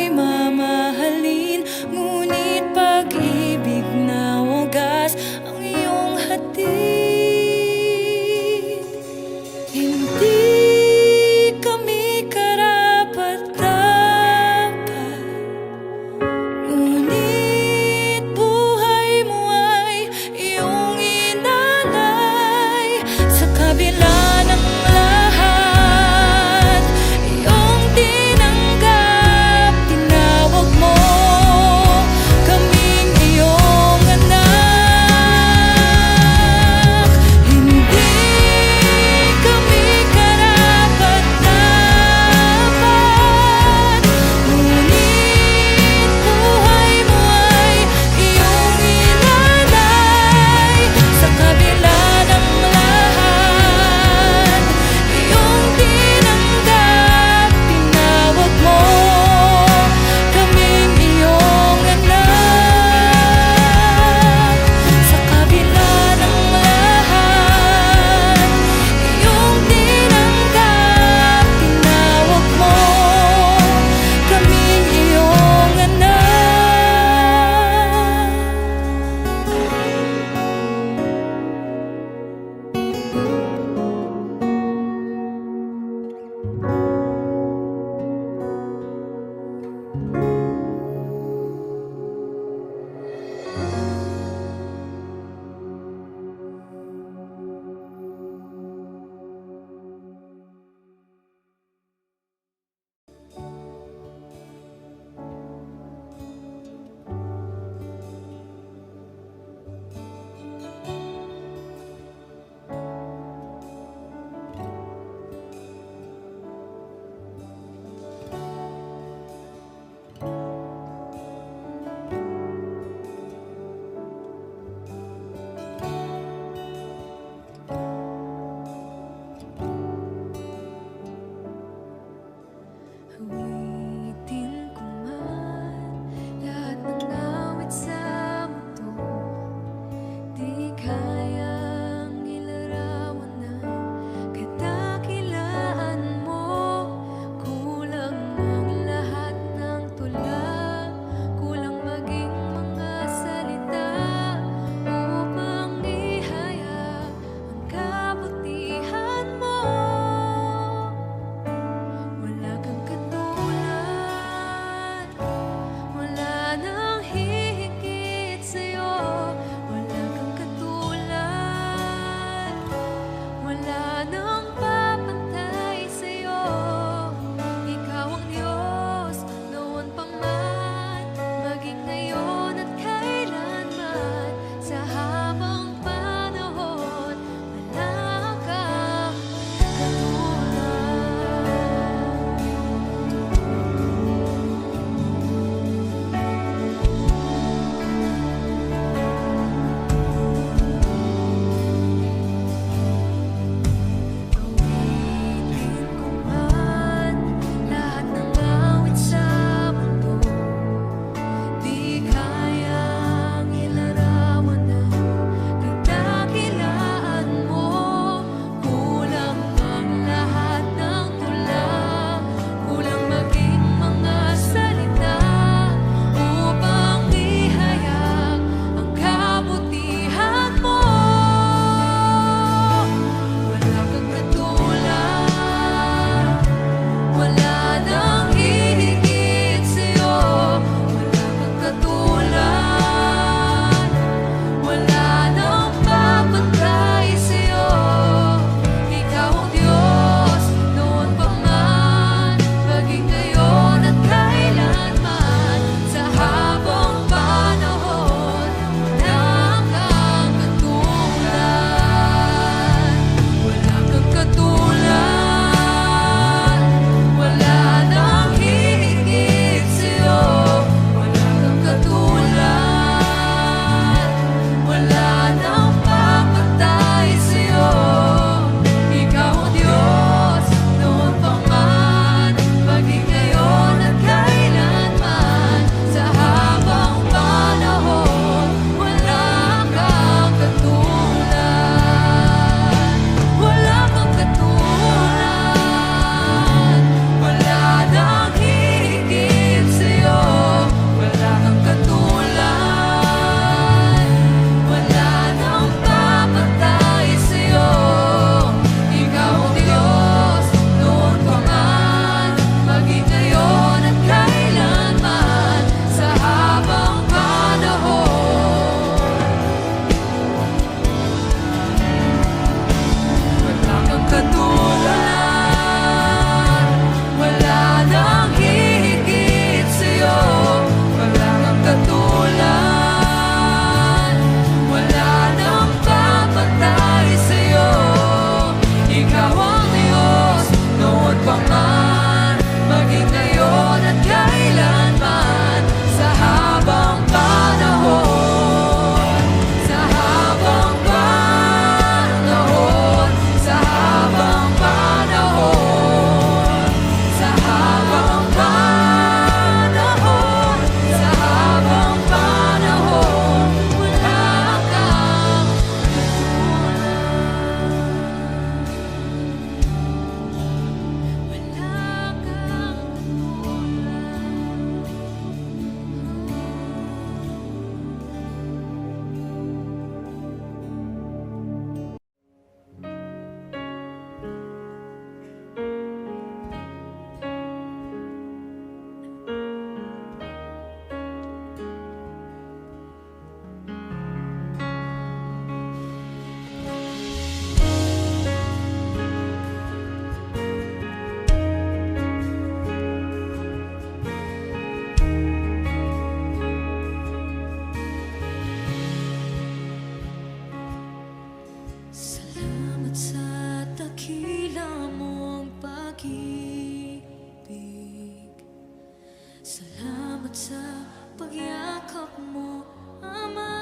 Salamat sa pagyakap mo, Ama.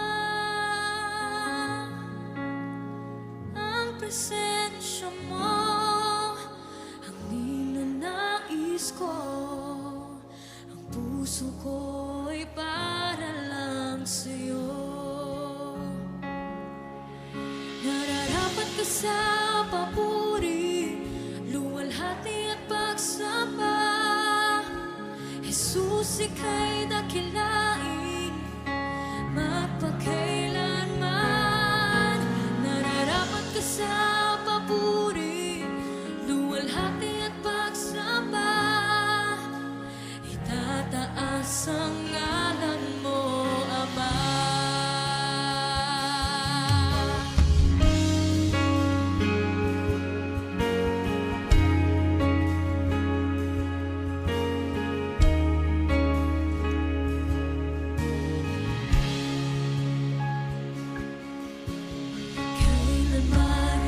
Ang presensya mo ang ninanais ko. Ang puso ko'y para lang sa'yo. Nararapat ka sa papuri, luwalhati at pagsamba. Jesus, ika'y dakilain magpakailanman. Nararapat ka sa papuri, luwalhati at pagsamba. Itataas ang ngalan mo, Ama. Kailanman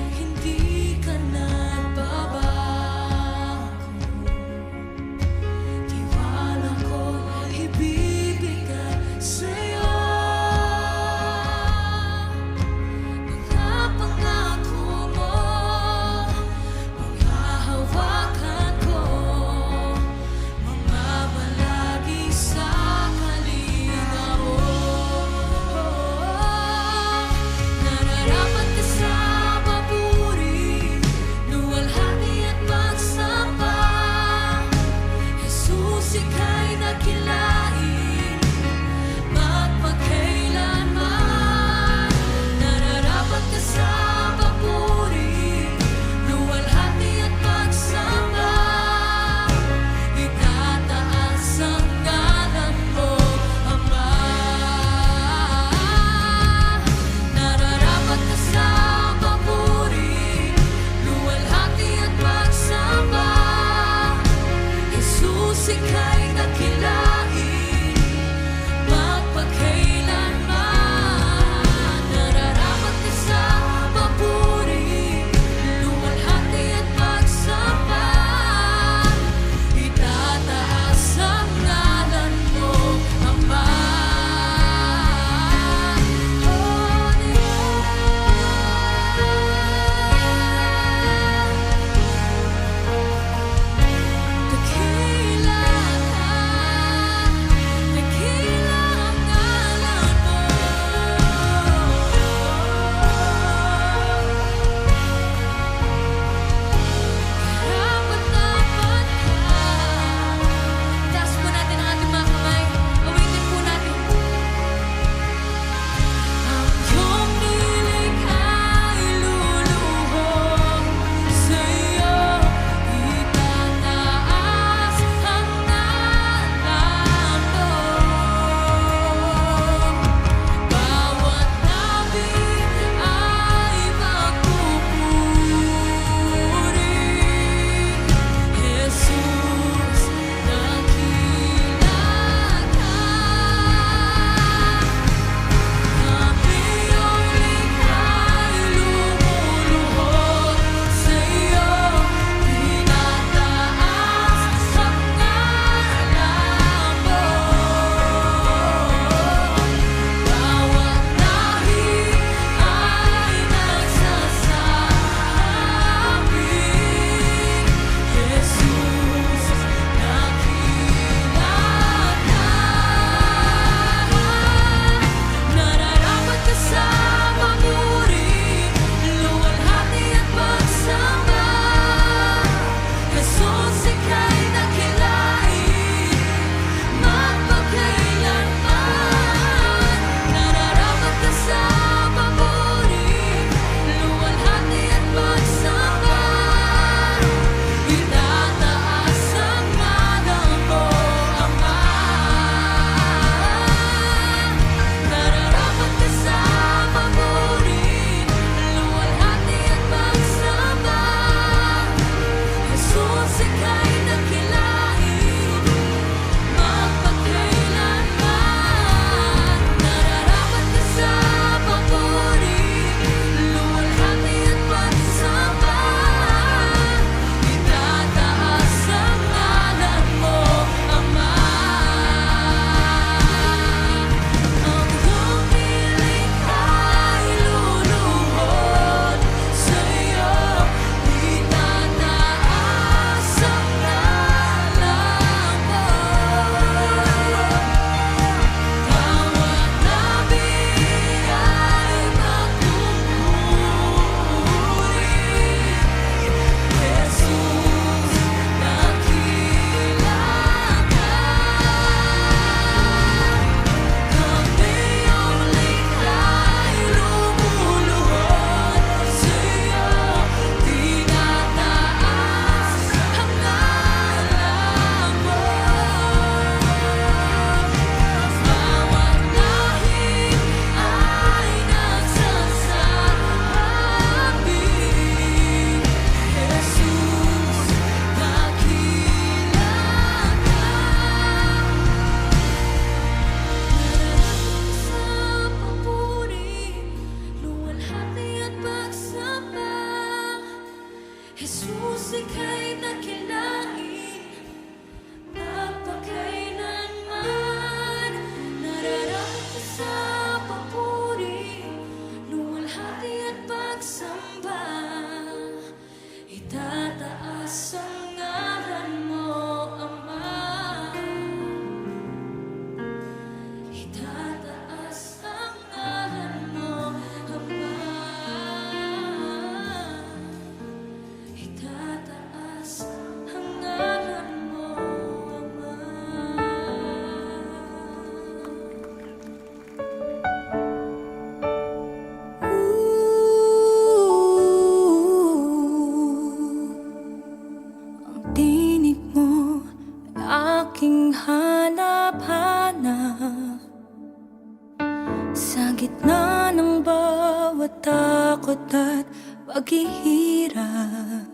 gitna ng bawat takot at paghihirap,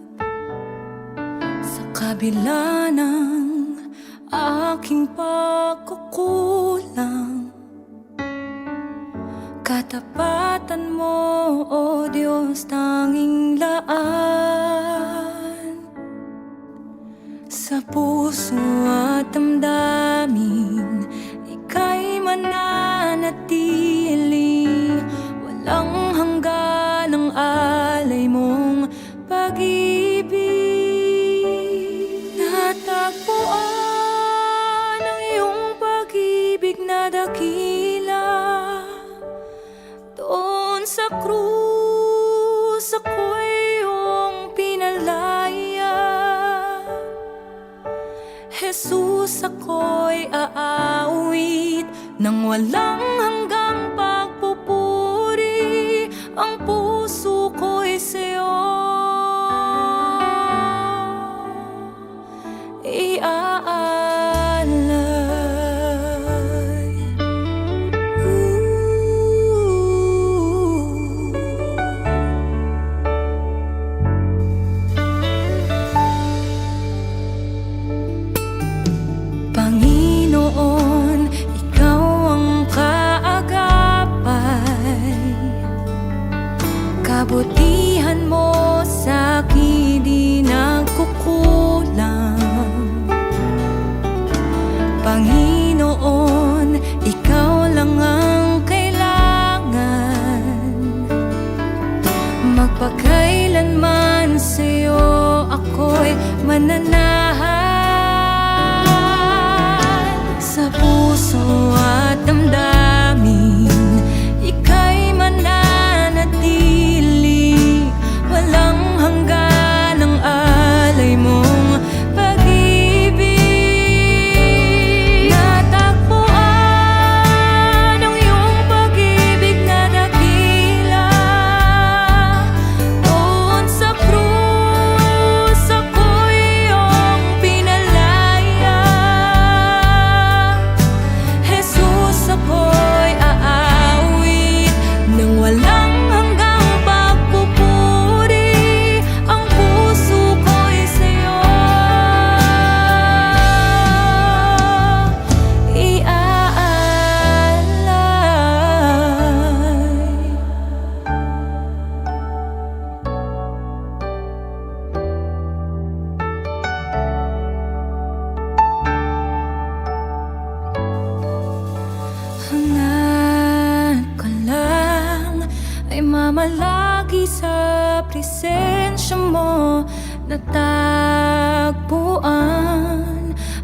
sa kabila ng aking pagkukulang, katapatan mo, O Diyos, tanging laan. Sa puso at damdamin, ika'y mananatili. Walang hanggan ang alay mong pag-ibig. Natagpuan ang iyong pag-ibig na dakila. Doon sa krus ako'y iyong pinalaya. Jesus, ako'y aawit nang walang hanggang pagpupuri. Ang puso ko'y sa'yo iaalay. Panginoon, ikaw ang kaagapay. Kabutihan mo sa'kin di nagkukulang. Panginoon, ikaw lang ang kailangan. Magpakailanman sa'yo ako'y mananahan. Sa puso at damdamin, ika'y mananatili. Walang hanggan ang alay mong pag-ibig. Natagpuan ang iyong pag-ibig na dakila. Doon sa krus ako'y iyong pinalaya. Jesus, ako'y aawit nang walang hanggang pagpupuri. Ang puso ko'y sa'yo iaalay. Hangad ko lang ay mamalagi sa presensya mo. Natagpuan,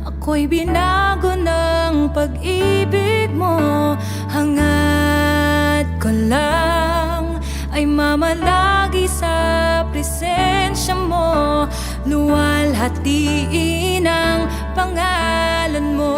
ako'y binago ng pag-ibig mo. Hangad ko lang ay mamalagi sa presensya mo. Luwalhatiin ang pangalan mo.